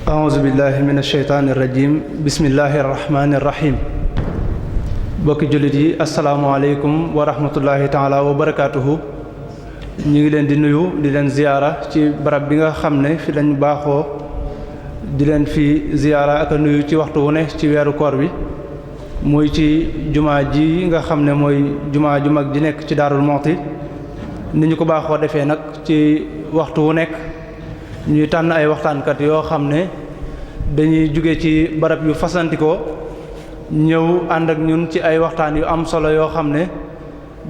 a'uuzu billahi min asheytaani irrajim bismillahi irrahmani irrahim bokki jullit yi asalaamualeykum wa rahmatullahi taala wa barakaatuhu ñu ngi leen di nuyu di leen ziyaara ci barab bi nga xam ne fi lañ baaxoo di leen fi ziyaara ak a nuyu ci waxtu wu ne ci weeru koor bi muy ci jumaa ji nga xam ne mooy jumaa ju mag ji nekk ci Daarul Muxti ni ñu ko baaxoo defee nag ci waxtu wu nekk ñuy tànn ay waxtaankat yoo xam ne dañuy jóge ci barab yu fasantikoo ñëw ànd ak ñun ci ay waxtaan yu am solo yoo xam ne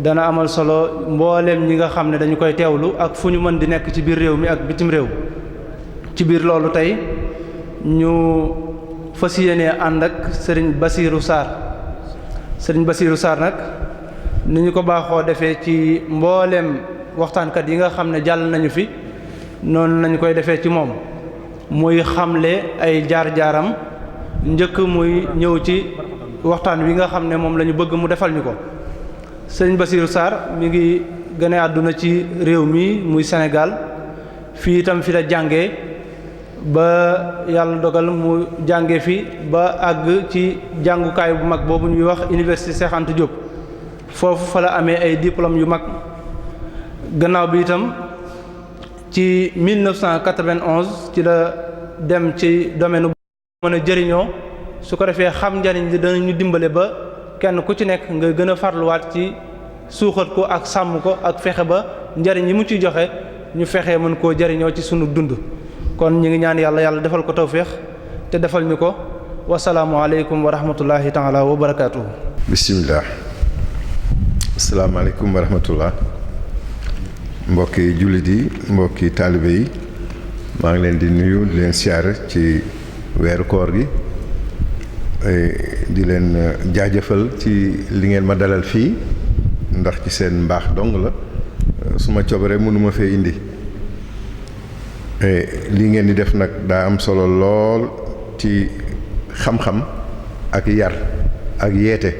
dana amal solo mbooleem ñi nga xam ne dañu koy teewlu ak fu ñu mën di nekk ci biir réew mi ak bitim réew ci biir loolu tey ñu fas yéenee ànd ak sëriñ Bassirou Sarr sëriñ Bassirou Sarr nag ni ñu ko baaxoo defee ci mbooleem waxtaankat yi nga xam ne jàll nañu fi noonu lañu koy defee ci moom muy xamle ay jaar-jaaram njëkk muy ñëw ci waxtaan wi nga xam ne moom la ñu bëgg mu defal ñu ko sëriñ Bassirou Sarr mi ngi gane àdduna ci réew mi muy Sénégal fii itam fi la jàngee ba yàlla dogal mu jànge fi ba àgg ci jàngukaay bu mag boobu ñuy wax université Cheikh Anta Diop foofu fa la amee ay diplôme yu mag gannaaw bi itam ci 1991 ci la dem ci domaine bu mën a jëriñoo su ko defee xam njariñ li danañu dimbale ba kenn ku ci nekk nga gën a farluwaat ci suuxat ko ak sàmm ko ak fexe ba njariñ yi mu ciy joxe ñu fexe mën koo jëriñoo ci sunu dund kon ñu ngi ñaan yàlla defal ko tawféex te defal ñu ko wasalaamu aleykum wa rahmatullahi taala wa barakaatuhu. bismillah asalaamaaleykum wa rahmatullah mbokki jullit yi mbokki taalibe yi maa ngi leen di nuyu di leen siyaare ci weeru koor gi di leen jaajëfal ci li ngeen ma dalal fii ndax ci seen mbaax dong la su ma coobare mënuma fee indi li ngeen di def nag daa am solo lool ci xam-xam ak yar ak yeete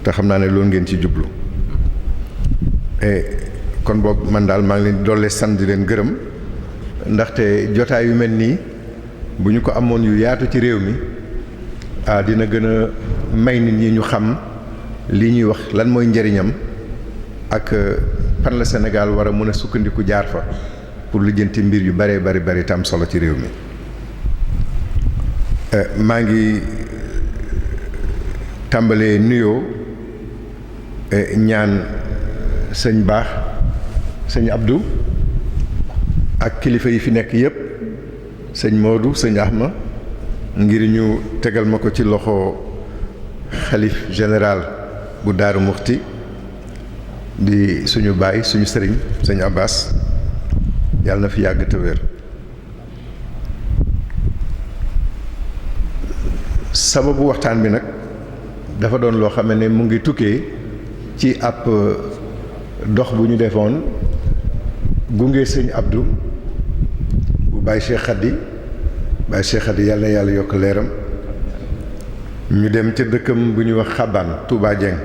te xam naa ne loolu ngeen ci jublu kon boog man daal maa ngi leen doole sant di leen gërëm ndaxte jotaay yu mel nii bu ñu ko amoon yu yaatu ci réew mi dina gën a may nit ñi ñu xam li ñuy wax lan mooy njëriñam ak fan la Sénégal war a mën a sukkandiku jaar fa pour lijjanti mbir yu bare bari tam solo ci réew mi. maa ngi tàmbalee nuyoo ñaan sëñ Baax sëñ Abdou ak kilifa yi fi nekk yépp sëñ Modou sëñ Ahma ngir ñu tegal ma ko ci loxo xalif général bu Daaru Muxti di suñu baay suñu sëriñ sëñ Abbas yàlla na fi yàgg te wér. sababu waxtaan bi nag dafa doon loo xam ne mu ngi tukkee ci ab dox bu ñu defoon gunge sëñ Abdou bu Baye Cheikh Khady yàlla na yàlla yokk leeram ñu dem ca dëkkam bu ñuy wax Xabaan Touba Dieng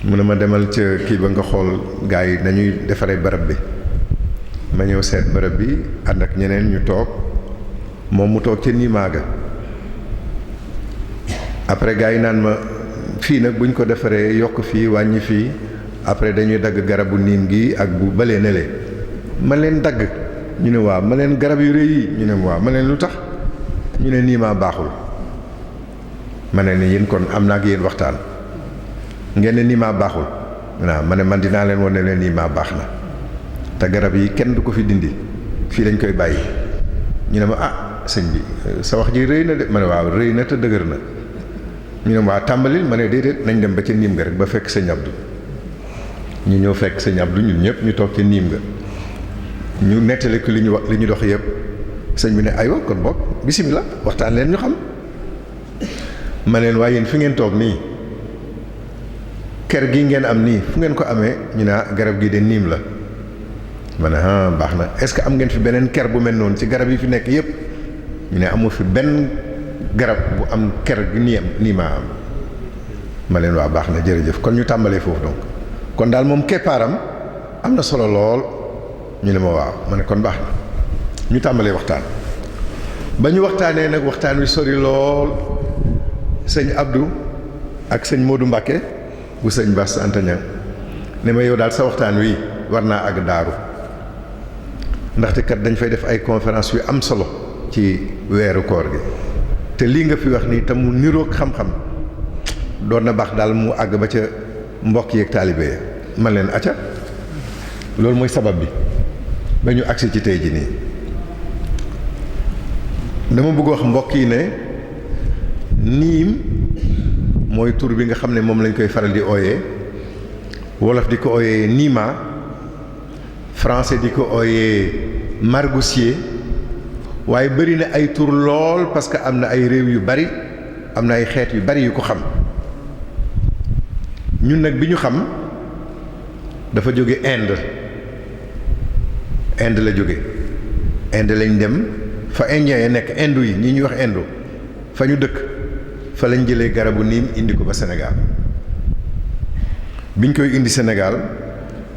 mu ne ma demal ca kii ba nga xool gaa yi nañuy defaree barab bi ma ñëw seet barab bi ànd ak ñeneen ñu toog moom mu toog ca Nimaaga après gaa yi naan ma fii nag buñ ko defaree yokk fii wàññi fii après dañuy dagg garabu niim gi ak bu balee nele ma leen dagg ñu ne waaw ma leen garab yu rëy yi ñu ne waaw ma leen lu tax ñu ne niimaa baaxul ma ne yéen kon am naa ak yéen waxtaan ngeen ne niimaa baaxul waaw ma ne man dinaa leen wan ne leen niimaa baax na te garab yi kenn du ko fi dindi fii lañ koy bàyyi ñu ne ma sëñ bi sa wax ji rëy na de ma ne waaw rëy na te dëgër na ñu ne waa tàmbalil ma ne déedéet nañ dem ba ca niim nga rek ba fekk sëñ Abdou ñu ñëw fekk sëñ Abdou ñun ñëpp ñu toog ci niim nga ñu nettali ko li ñu wax li ñu dox yëpp sëñ bi ne aywa kon boog bisimilah waxtaan leen ñu xam ma leen waaye yéen fi ngeen toog nii ker gi ngeen am nii fu ngeen ko amee ñu ne garab gi de niim la ma ne baax na est-ce que am ngeen fi beneen ker bu mel noonu ci garab yi fi nekk yëpp ñu ne amul fi benn garab bu am ker gi nii maa am ma leen waa baax na jërëjëf kon ñu tàmbalee foofu donc kon daal moom keppaaram am na solo lool ñu ne ma waaw ma ne kon baax na ñu tàmbalee waxtaan ba ñu waxtaanee nag waxtaan wi sori lool sëñ Abdou ak sëñ Modou Mbacké bu sëñ Bass Anta Niang ne ma yow daal sa waxtaan wi war naa àgg daaru ndaxte kat dañ fay def ay conférence yu am solo ci weeru koor gi te lii nga fi wax nii te mu niroog xam-xam doon na baax daal mu àgg ba ca mbokk yeeg taalibe man leen acca loolu mooy sabab bi ba ñu agsi ci tey ji nii dama bëgg wax mbokk yi ne niim mooy tur bi nga xam ne moom lañ koy faral di ooyee wolof di ko ooyee niima français di ko ooyee margousier waaye bëri na ay tur lool parce que am na ay réew yu bari am na ay xeet yu bari yu ko xam ñun nag bi ñu xam dafa jóge Inde la jóge Inde lañ dem fa indien ya nekk indo yi ñi ñuy wax indo fa ñu dëkk fa lañ jëlee garabu niim indi ko ba Sénégal biñ koy indi Sénégal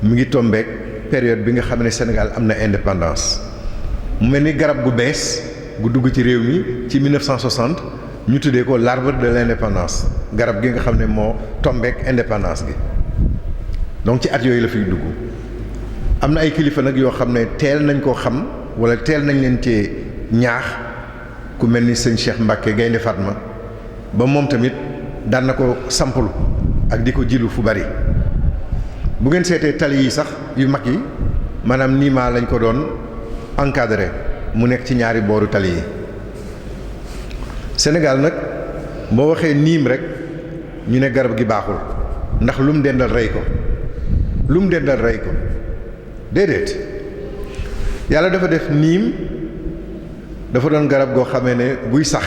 mu ngi tombeek période bi nga xam ne Sénégal am na indépendance mu mel ni garab gu bees gu dugg ci réew mi ci 1960 ñu tuddee ko l'arbre de l'indépendance garab gi nga xam ne moo tombeek indépendance gi donc ci at yooyu la fiy dugg am na ay kilifa nag yoo xam ne teel nañ koo xam wala teel nañ leen cee ñaax ku mel ni sëñ Cheikh Mbacké Gaynde Fatma ba moom tamit daan na ko sampulu ak di ko jilu fu bari bu ngeen seetee tali yi sax yu mag yi maanaam niimaa lañ ko doon encadré mu nekk ci ñaari booru tali yi Sénégal nag boo waxee niim rek ñu ne garab gi baaxul ndax lu mu dendal rey ko lu mu dendal rey ko déedéet yàlla dafa def niim dafa doon garab goo xamee ne buy sax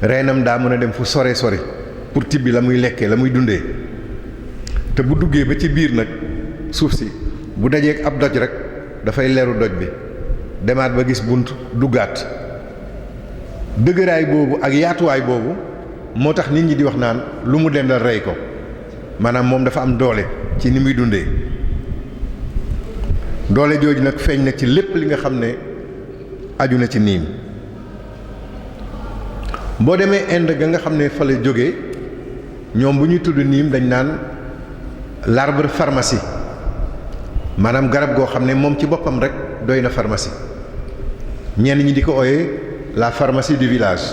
reenam daa mën a dem fu sore sore pour tibbi la muy lekkee la muy dundee te bu duggee ba ci biir nag suuf si bu dajeek ab doj rek dafay leeru doj bi demaat ba gis bunt duggaat dëgëraay boobu ak yaatuwaay boobu moo tax nit ñi di wax naan lu mu dendal rey ko maanaam moom dafa am doole ci ni muy dundee doole jooju nag feeñ na ci lépp li nga xam ne aju na ci niim boo demee Inde ga nga xam ne fa la jógee ñoom bu ñuy tudd niim dañ naan l'arbre pharmacie maanaam garab goo xam ne moom ci boppam rek doy na pharmacie ñenn ñi di ko ooyee la pharmacie du village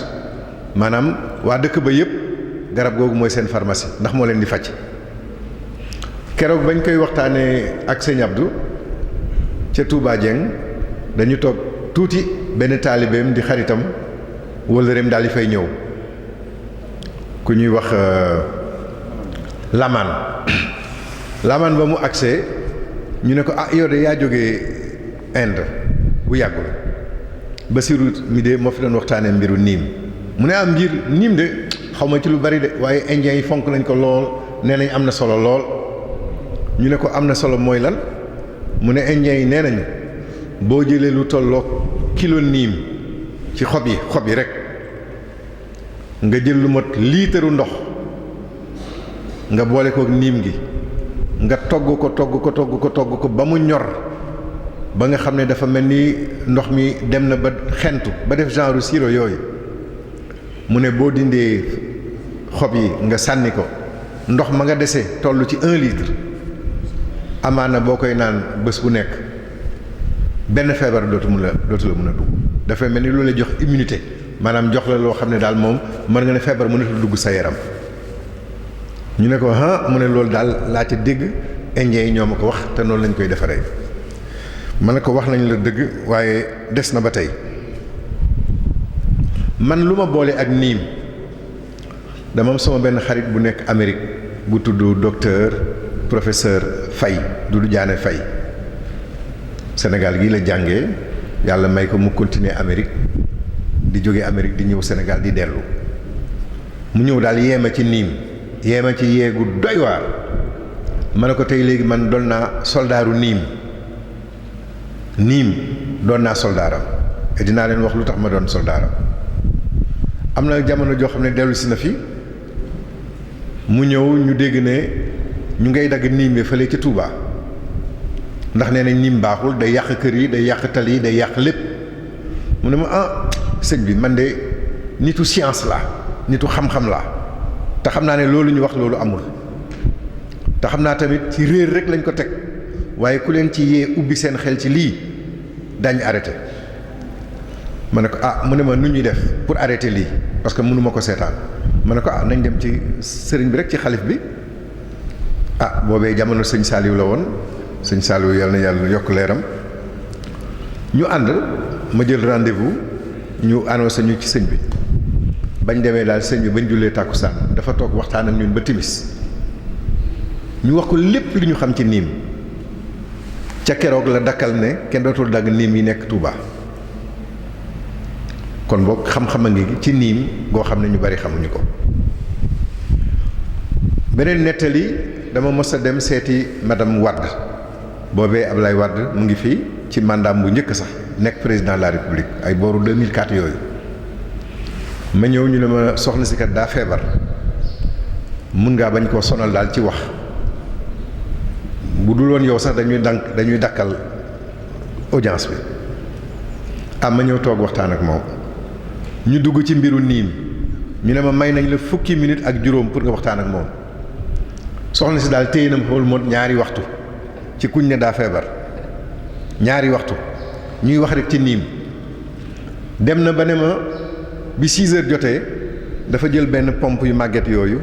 maanaam waa dëkk ba yépp garab googu mooy seen pharmacie ndax moo leen di faj keroog bañ koy waxtaanee ak sëñ Abdou ca Touba Dieng dañu toog tuuti benn taalibeem di xaritam wëllëreem daal di fay ñëw ku ñuy wax lamaan ba mu agsee ñu ne ko ah yow de yaa jógee Inde bu yàggul Basiru mi de moo fi doon waxtaanee mbiru niim mu ne am mbir niim de xaw ma ci lu bari de waaye indien yi fonk nañ ko lool nee nañ am na solo lool ñu ne ko am na solo mooy lan mu ne indien yi nee nañu boo jëlee lu tolloog kilo niim ci xob yi rek nga jël lu mot liitaru ndox nga boole ko niim gi nga togg ko ba mu ñor ba nga xam ne dafa mel ni ndox mi dem na ba xentu ba def genre sirop yooyu mu ne boo dindee xob yi nga sànni ko ndox ma nga dese toll ci 1 litre amaana boo koy naan bés bu nekk benn feebar dootu la mën a dugg dafay mel ni lu lay jox immunité maanaam jox la loo xam ne daal moom mën nga ne feebar mënatul dugg sa yaram ñu ne ko mu ne loolu daal laa ca dégg indien yi ñoo ma ko wax te noonu lañ koy defaree ma ne ko wax nañ la dëgg waaye des na ba tey man lu ma boole ak niim dama am sama benn xarit bu nekk Amérique bu tudd docteur professeur Faye Doudou Diané Faye Sénégal gi la jàngee yàlla may ko mu continuer Amérique di jóge Amérique di ñëw Sénégal di dellu mu ñëw daal yeema ci niim yeema ci yeegu doy waar ma ne ko tey léegi man doon naa soldaaru niim doon naa soldaaram et dinaa leen wax lu tax ma doon soldaaram am na jamono joo xam ne dellu si na fi mu ñëw ñu dégg ne ñu ngay dagg niim bi fële ca Touba ndax nee nañ niim baaxul day yàq kër yi day yàq tali yi day yàq lépp mu ne ma sëñ bi man de nitu science la nitu xam-xam la te xam naa ne loolu ñu wax loolu amul te xam naa tamit ci réer rek lañ ko teg waaye ku leen ci yee ubbi seen xel ci lii dañ arrêté ma ne ko mu ne ma nu ñuy def pour arrêter lii parce que mënuma ko seetaan ma ne ko nañ dem ci sëriñ bi rek ci xalif bi boobee jamono sëñ Saliou la woon sëñ Saliou yàlla na yàlla yokk leeram ñu ànd ma jël rendez-vous ñu annoncé ñu ci sëñ bi bañ demee daal sëñ bi bañ jullee tàkkusaan dafa toog waxtaan ak ñun ba timis ñu wax ko lépp li ñu xam ci niim ca keroog la dakkal ne kenn dootul dagg niim yi nekk Touba kon boog xam-xam a ngi ci niim goo xam ne ñu bari xamuñu ko. beneen nettali dama mës a dem seeti madame Wade boobee Ablaye Wade mu ngi fii ci mandaam bu njëkk sax nekk président de la république ay booru 2004 yooyu ma ñëw ñu ne ma soxna si kat daa feebar mun ngaa bañ koo sonal daal ci wax bu dul woon yow sax dañuy dakkal audience bi ma ñëw toog waxtaan ak moom ñu dugg ci mbiru niim ñu ne ma may nañ la fukki minute ak juróom pour nga waxtaan ak moom soxna si daal téye na ma xool moom ñaari waxtu ci kuñ ne daa feebar ñaari waxtu ñuy wax rek ci niim dem na ba ne ma bi 6 heures jotee dafa jël benn pompe yu màgget yooyu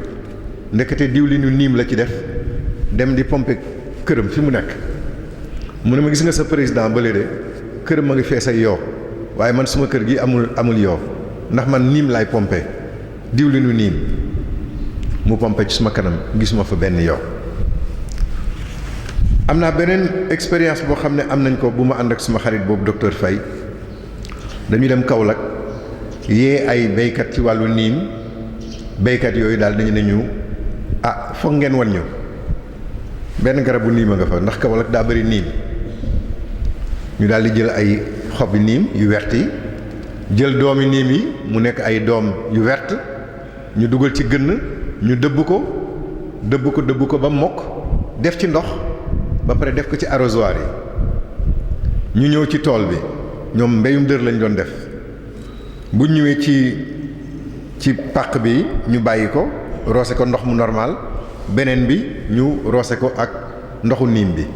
ndekete diwlinu niim la ci def dem di pompe këram fi mu nekk mu ne ma gis nga sa président bële de këram ma ngi fees ay yoo waaye man suma kër gi amul yoo ndax man niim laay pompe diwlinu niim mu pompe ci suma kanam gisuma fa benn yoo. am naa beneen expérience boo xam ne am nañ ko bu ma ànd ak suma xarit boobu docteur Faye dañu dem Kaolack yee ay béykat ci wàllu niim béykat yooyu daal dañu ne ñu foog ngeen wan ñu benn garabu niim a nga fa ndax Kaolack daa bëri niim ñu daal di jël ay xobi niim yu wert yi jël doomi niim yi mu nekk ay doom yu wert ñu dugal ci gënn ñu dëbb ko ba mokk def ci ndox ba pare def ko ci arrosoir yi ñu ñëw ci tool bi ñoom mbéyum dër lañ doon def bu ñëwee ci pàq bi ñu bàyyi ko roose ko ndox mu normal beneen bi ñu roose ko ak ndoxu niim bi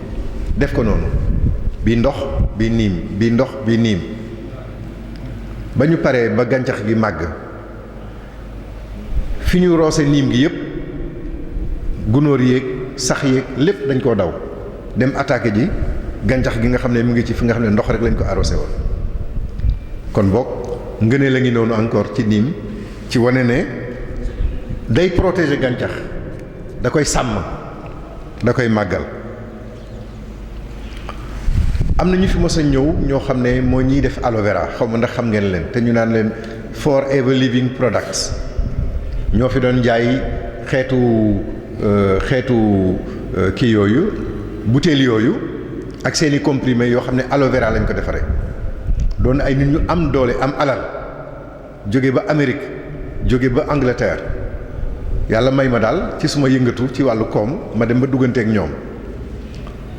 def ko noonu bii ndox bii niim bii ndox bii niim ba ñu paree ba gàncax gi màgg fi ñu roose niim gi yépp gunóor yéeg sax yéeg lépp dañ koo daw dem attaqué ji gàncax gi nga xam ne mu ngi ci fi nga xam ne ndox rek lañ ko arrosé woon kon boog ngëneel la ngi noonu encore ci niim ci wane ne day protéger gàncax da koy sàmm da koy màggal am na ñu fi mos a ñëw ñoo xam ne moo ñiy def aloe vera xaw ma ndax xam ngeen leen te ñu naan leen Forever Living Products ñoo fi doon jaay xeetu kii yooyu butéel yooyu ak seeni comprimé yoo xam ne aloe vera lañ ko defaree doon ay nit ñu am doole am alal jóge ba Amérique jóge ba Angleterre yàlla may ma daal ci suma yëngatu ci wàllu koom ma dem ba dugganteek ñoom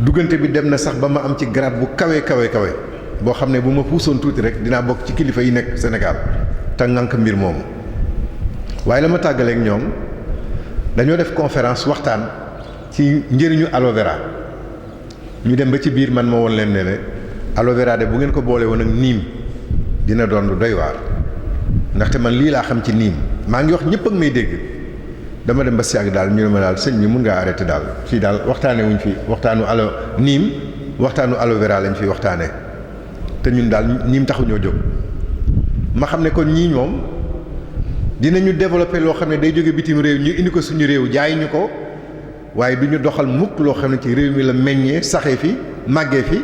duggante bi dem na sax ba ma am ci grade bu kawe boo xam ne bu ma puusoon tuuti rek dinaa bokk ci kilifa yi nekk Sénégal te ngànk mbir moomu waaye la ma tàggaleek ñoom dañoo def conférence waxtaan ci njëriñu aloe vera ñu dem ba ci biir man ma woon leen ne aloe vera de bu ngeen ko boole woon ak niim dina doon lu doy waar ndaxte man lii laa xam ci niim maa ngi wax ñëpp ak may dégg dama dem ba si yàgg daal ñu ne ma daal sëñ bi mun ngaa arrêté daal fii daal waxtaane wuñ fi waxtaanu aloe vera lañ fi waxtaane te ñun daal niim taxuñoo jóg ma xam ne kon ñii ñoom dinañu développer loo xam ne day jóge bitim réew ñu indi ko suñu réew jaay ñu ko waaye du ñu doxal mukk loo xam ne ci réew mi la meññee saxee fi màggee fi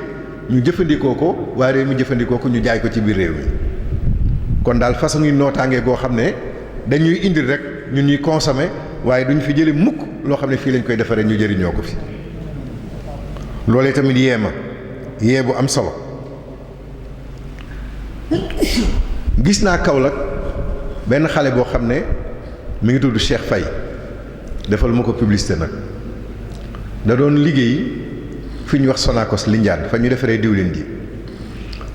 ñu jëfandikoo ko waa réew mi jëfandikoo ko ñu jaay ko ci biir réew mi kon daal façon yi nootaange goo xam ne dañuy indil rek ñun ñuy consommer waaye duñ fi jële mukk loo xam ne fii lañ koy defaree ñu jëriñoo ko fi loolee tamit yee bu am solo gis naa Kaolack benn xale boo xam ne mi ngi tudd Cheikh Faye defal ma ko publicité nag da doon liggéey fi ñu wax Sonacos Lindiane fa ñu defaree diwlin ji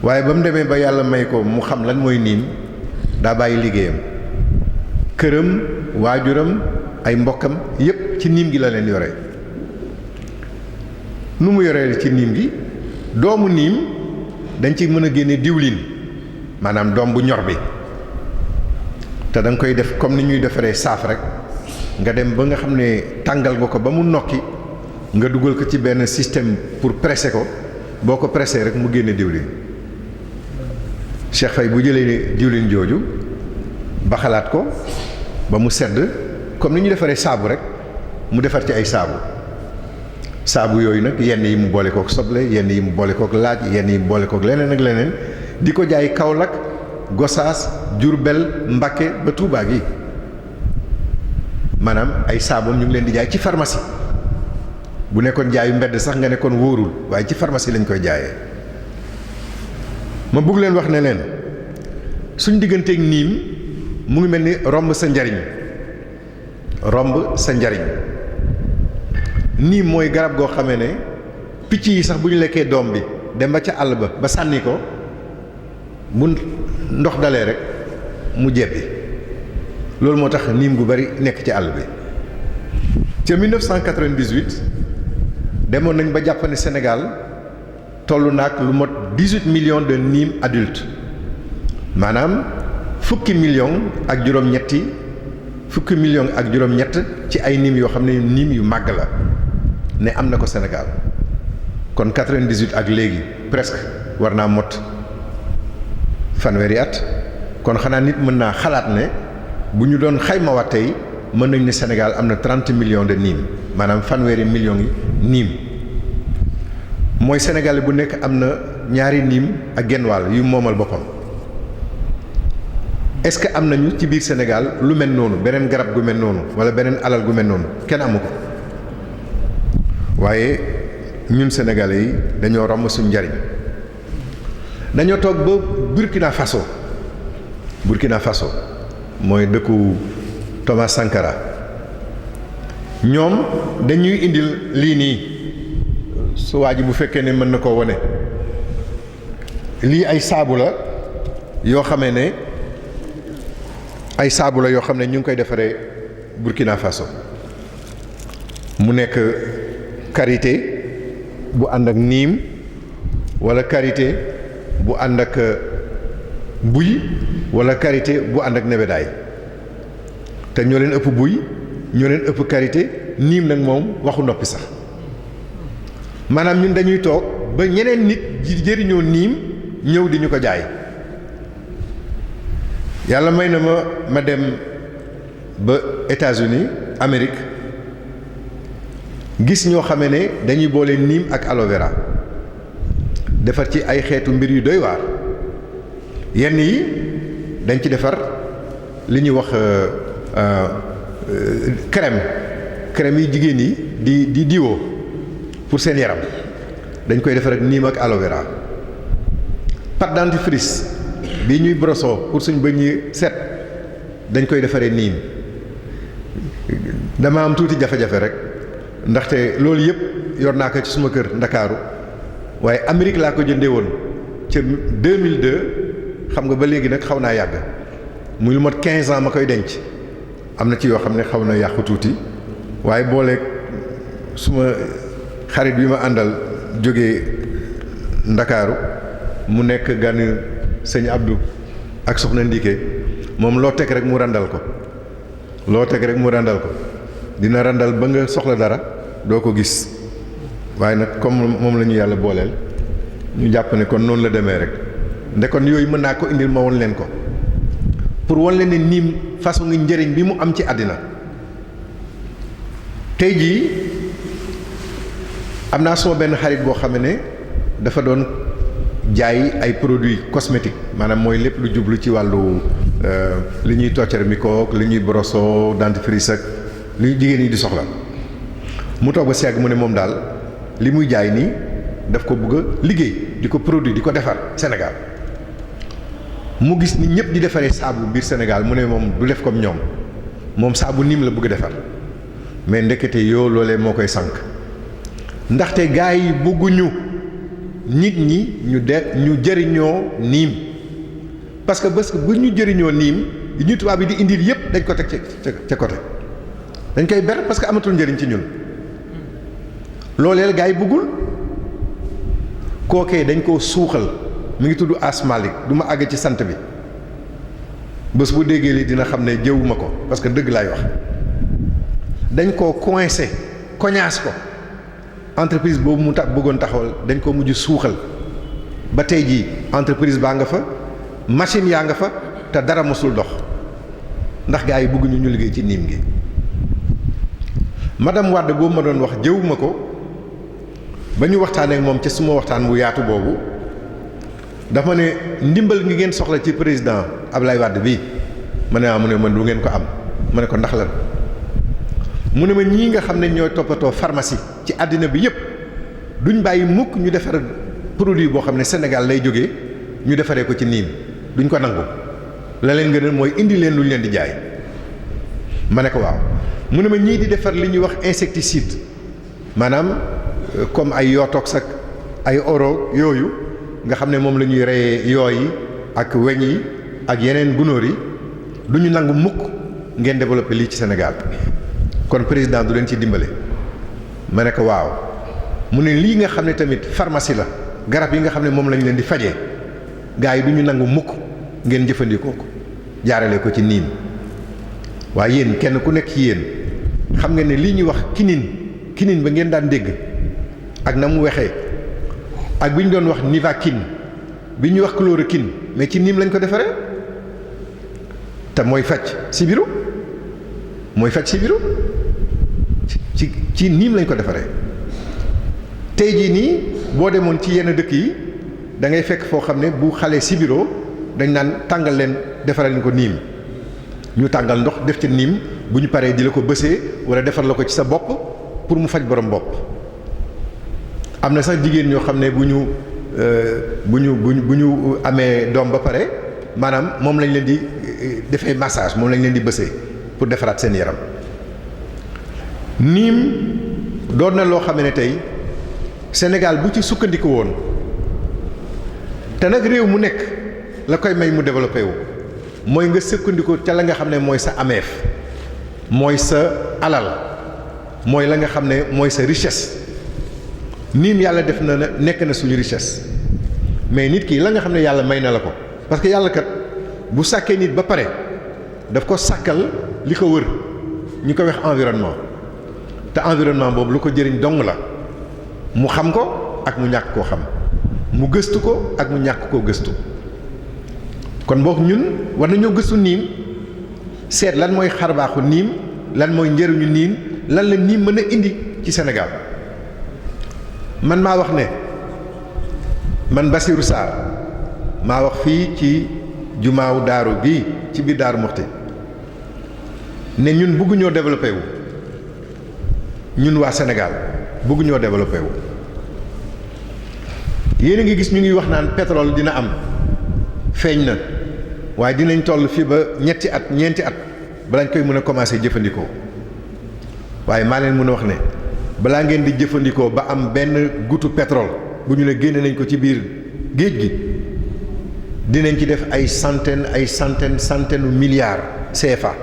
waaye ba mu demee ba yàlla may ko mu xam lan mooy niim daa bàyyi liggéeyam këram waajuram ay mbokkam yépp ci niim gi la leen yore nu mu yoree ci niim gi doomu niim dañ ci mën a génne diwlin maanaam doom bu ñor bi te da nga koy def comme ni ñuy defaree saaf rek nga dem ba nga xam ne tàngal nga ko ba mu nokki nga dugal ko ci benn système pour presser ko boo ko pressé rek mu génne diwlin Cheikh Faye bu jëlee diwlin jooju ba xalaat ko ba mu sedd comme ni ñu defaree saabu rek mu defar ci ay saabu yooyu nag yenn yi mu boole kook soble yenn yi mu boole kook laaj yenn yi mu boole kook leneen ak leneen di ko jaay Kaolack Gosaas Diourbel Mbacké ba Touba gi maanaam ay saaboom ñu ngi leen di jaay ci pharmacie bu nekkoon jaayu mbedd sax nga nekkoon wóorul waaye ci pharmacie lañ koy jaayee ma bëgg leen wax ne leen suñ digganteeg niim mu ngi mel ni romb sa njariñ niim mooy garab goo xamee ne picc yi sax bu ñu lekkee doom bi dem ba ca àll ba sànni ko bu ndox dalee rek mu jebbi loolu moo tax niim gu bari nekk ci àll bi ca 1998 demoon nañ ba jàpp ne Sénégal toll naag lu mot 18 millions de niim adultes maanaam fukki millions ak juróom-ñett ci ay niim yoo xam ne niim yu màgg la ne am na ko Sénégal kon 98 ak léegi presque war naa mot fanweeri at kon xanaa nit mën naa xalaat ne bu ñu doon xaymawaat tey mën nañ ne Sénégal am na 30 millions de niim maanaam fanweeri millions yi niim mooy Sénégal bu nekk am na ñaari niim ak genn wàll yu moomal boppam est-ce que am nañu ci biir Sénégal lu mel noonu beneen garab gu mel noonu wala beneen alal gu mel noonu kenn amu ko waaye ñun sénégalais yi dañoo romb suñu njariñ dañoo toog ba Burkina Faso mooy dëkku Thomas Sankara ñoom dañuy indil lii nii su waa ji bu fekkee ne mën na koo wone lii ay saabu la yoo xam ne ñu ngi koy defaree Burkina Faso mu nekk karité bu ànd ak niim wala karité bu ànd ak buy wala karité bu ànd ak nebedaay te ñoo leen ëpp buy ñoo leen ëpp karité niim nag moom waxu noppi sax maanaam ñun dañuy toog ba ñeneen nit ji jëriñoo niim ñëw di ñu ko jaay yàlla may na ma dem ba États-Unis Amérique gis ñoo xame ne dañuy boole niim ak aloe vera defar ci ay xeetu mbir yu doy waar yenn yi dañ ci defar li ñuy wax crème yi jigéen yi di diwoo pour seen yaram dañ koy defar ak niim ak aloe vera pâte dentifrice bii ñuy broso pour suñ bëñ yi set dañ koy defaree niim dama am tuuti jafe-jafe rek ndaxte loolu yëpp yor naa ko ci suma kër Ndakaaru waaye Amérique laa ko jëndee woon ca 2002 xam nga ba léegi nag xaw naa yàgg muy lu mat 15 ans ma koy denc am na ci yoo xam ne xaw na yàqu tuuti waaye booleeg suma xarit bi ma àndal jógee Ndakaaru mu nekk gan sëñ Abdou ak soxna Ndike moom loo teg rek mu randal ko dina randal ba nga soxla dara doo ko gis waaye nag comme moom la ñu yàlla booleel ñu jàpp ne kon noonu la demee rek ndekon yooyu mën naa ko indil ma won leen ko pour won leen ne niim façon ngi njëriñ bi mu am ci àddina tey jii am naa sama benn xarit boo xam ne dafa doon jaay ay produits cosmétiques maanaam mooy lépp lu jublu ci wàllu li ñuy toccar mi kook li ñuy broso dentifrice ak li jigéen ñi di soxla mu toog ba segg mu ne moom daal li muy jaay nii daf ko bëgg a liggéey di ko produit di ko defar Sénégal mu gis ni ñëpp di defaree saabu biir Sénégal mu ne moom du def comme ñoom moom saabu niim la bëgg a defar mais ndekete yoo loolee moo koy sànq ndaxte gaa yi bëgguñu nit ñi ñu jëriñoo niim parce que bu ñu jëriñoo niim ñu tubaab yi di indil yëpp dañ ko teg ca côté dañ koy ber parce que amatul njëriñ ci ñun loolee la gaa yi bëggul kookee dañ koo suuxal mi ngi tudd Asmalik du ma àgg ci sant bi bés bu déggee li dina xam ne jëwuma ko parce que dëgg laay wax dañ koo coincé koñaas ko entreprise boobu mu bëggoon taxawal dañ ko mujj suuxal ba tey jii entreprise baa nga fa machine yaa nga fa te dara mosul dox ndax gaa yi bëgguñu ñu liggéey ci niim gi madame Wade boobu ma doon wax jëwuma ko ba ñu waxtaanee ak moom ca suma waxtaan bu yaatu boobu dafa ne ndimbal ngi ngeen soxla ci président Ablaye Wade bii ma ne mu ne man du ngeen ko am ma ne ko ndax lan mu ne ma ñii nga xam ne ñooy toppatoo pharmacie ci àddina bi yépp duñ bàyyi mukk ñu defar produit boo xam ne Sénégal lay jógee ñu defaree ko ci niim duñ ko nangu la leen gënal mooy indi leen lu ñu leen di jaay ma ne ko waaw mu ne ma ñii di defar li ñuy wax insecticide maanaam comme ay yotox ak ay oro yooyu nga xam ne moom la ñuy reyee yooyi ak weñ yi ak yeneen gunóor yi du ñu nangu mukk ngeen développé lii ci Sénégal kon président du leen ci dimbale ma ne ko waaw mu ne lii nga xam ne tamit pharmacie la garab yi nga xam ne moom lañ leen di fajee gars yi du ñu nangu mukk ngeen jëfandikoo ko jaarale ko ci niin waaye yéen kenn ku nekk ci yéen xam nga ne lii ñuy wax quinine ba ngeen daan dégg ak na mu wexee ak bi ñu doon wax nivaquine bi ñuy wax chloroquine mais ci niim lañ ko defaree te mooy faj sibiru ci niim lañ ko defaree tey jii nii boo demoon ci yenn dëkk yi da ngay fekk foo xam ne bu xale sibiro dañ naan tàngal leen defaral ko niim ñu tàngal ndox def ci niim bu ñu paree di la ko bësee wala defar la ko ci sa bopp pour mu faj borom bopp am na sax jigéen ñoo xam ne bu ñu amee doom ba pare maanaam moom lañ leen di defee massage moom lañ leen di bësee pour defaraat seen yaram niim doon na loo xam ne tey Sénégal bu ci sukkandiku woon te nag réew mu nekk la koy may mu développé wu mooy nga sukkandiku ca la nga xam ne mooy sa ameef mooy sa alal mooy la nga xam ne mooy sa richesse niim yàlla def na nekk na suñu richesse mais nit ki la nga xam ne yàlla may na la ko parce que yàlla kat bu sàkkee nit ba pare daf ko sàkkal li ko wër ñu ko wax environnement te environnement boobu lu ko jëriñ dong la mu xam ko ak mu ñàkk koo xam mu gëstu ko ak mu ñàkk koo gëstu kon boog ñun war nañoo gëstu niim seet lan mooy xarbaaxu niim lan mooy njëriñu niim lan la niim mën a indi ci Sénégal man maa wax ne man Bassirou Sarr maa wax fii ci jumaawu daaru bii ci biir Daaru Muxti ne ñun bëgguñoo développé wu ñun waa Sénégal bëgguñoo développé wu yéen a ngi gis ñu ngi wax naan pétrole dina am feeñ na waaye dinañ toll fii ba ñeenti at balañ koy mën a commencé jëfandikoo waaye maa leen mën a wax ne balaa ngeen di jëfandikoo ba am benn gutu pétrole bu ñu ne génne nañ ko ci biir géej gi dinañ ci def ay centaine milliards CFA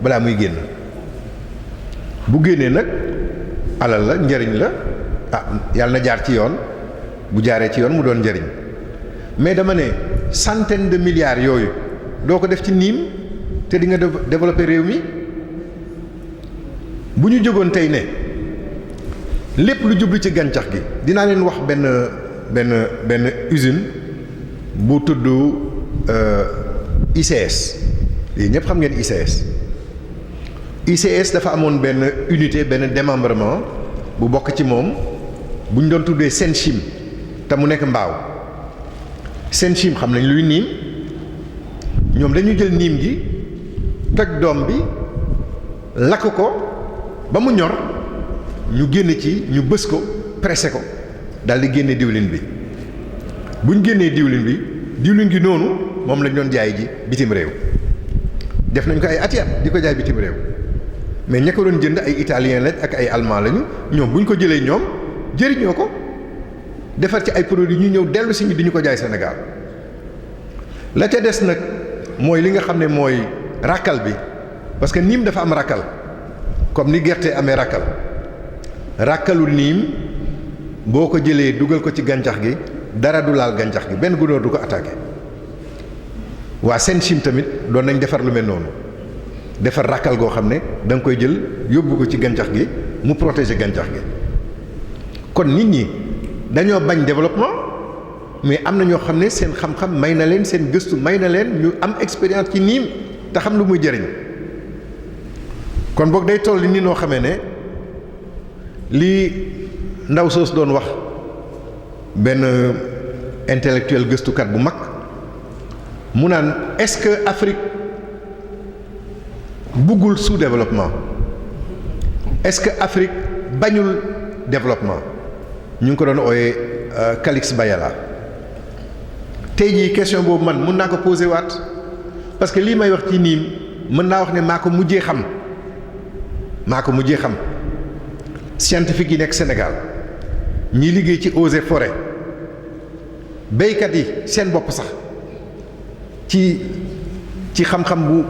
balaa muy génn bu génnee nag alal la njëriñ la yàlla na jaar ci yoon bu jaaree ci yoon mu doon njëriñ mais dama ne centaine de milliards yooyu doo ko def ci niim te di nga développer réew mi bu ñu jógoon tey ne lépp lu jublu ci gàncax gi dinaa leen wax benn usine bu tudd ICS lii ñëpp xam ngeen ICS dafa amoon benn unité benn démembrement bu bokk ci moom bu ñu doon tuddee Senchim te mu nekk mbaaw Senchim xam nañ luy niim ñoom dañu jël niim gi toj doom bi lakk ko ba mu ñor ñu génne ci ñu bës ko pressé ko daal di génne diwlin bi buñ génnee diwlin bi diwlin gi noonu moom lañ doon jaay ji bitim réew def nañ ko ay ati at di ko jaay bitim réew mais ña ko doon jënd ay italien lañ ak ay allemand lañu ñoom buñ ko jëlee ñoom jëriñoo ko defar ci ay produits ñu ñëw dellu si ñu di ñu ko jaay Sénégal la ca des nag mooy li nga xam ne mooy ràkkal bi parce que niim dafa am ràkkal comme ni gerte amee ràkkal ràkkalu niim boo ko jëlee dugal ko ci gàncax gi dara du laal gàncax gi benn gunóor du ko attaqué waa Senchim tamit doon nañ defar lu mel noonu defar ràkkal goo xam ne da nga koy jël yóbbu ko ci gàncax gi mu protéger gàncax gi kon nit ñi dañoo bañ développement mais am na ñoo xam ne seen xam-xam may na leen seen gëstu may na leen ñu am expérience ci niim te xam lu muy jëriñ kon boog day toll ni noo xamee ne lii ndaw soos doon wax benn intellectuel gëstukat bu mag mu naan est-ce que Afrique buggul sous-développement est-ce que Afrique bañul développement ñu ngi ko doon ooyee Calix Bayala tey jii question boobu man mun naa ko posé waat parce que lii may wax ci niim mën naa wax ne maa ko mujjee xam scientifique yi nekk Sénégal ñi liggéey ci eaux et forêt béykat yi seen bopp sax ci xam-xam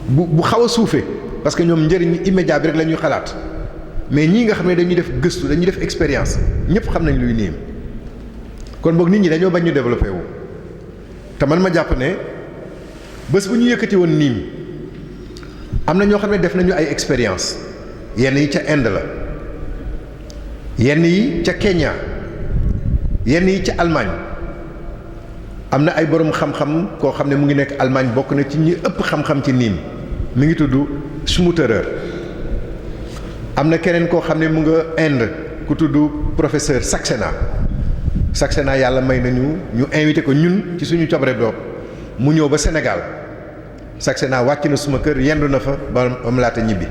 bu xaw a suufee parce que ñoom njëriñ immédiat bi rek la ñuy xalaat mais ñii nga xam ne dañuy def gëstu dañuy def expérience ñëpp xam nañ luy niim kon boog nit ñi dañoo bañ ñu développé wu te man ma jàpp ne bés bu ñu yëkkati woon niim am na ñoo xam ne def nañu ay expérience yenn yi ca Inde la yenn yi ca Kenya yenn yi ca Allemagne am na ay borom xam-xam koo xam ne mu ngi nekk Allemagne bokk na ci ñi ëpp xam-xam ci niim mi ngi tudd Schmutterer am na keneen koo xam ne mu nga Inde ku tudd professeur Saxena yàlla may nañu ñu invité ko ñun ci suñu cobre bopp mu ñëw ba Sénégal Saxena wàcc na suma kër yendu na fa ba am laata ñibbi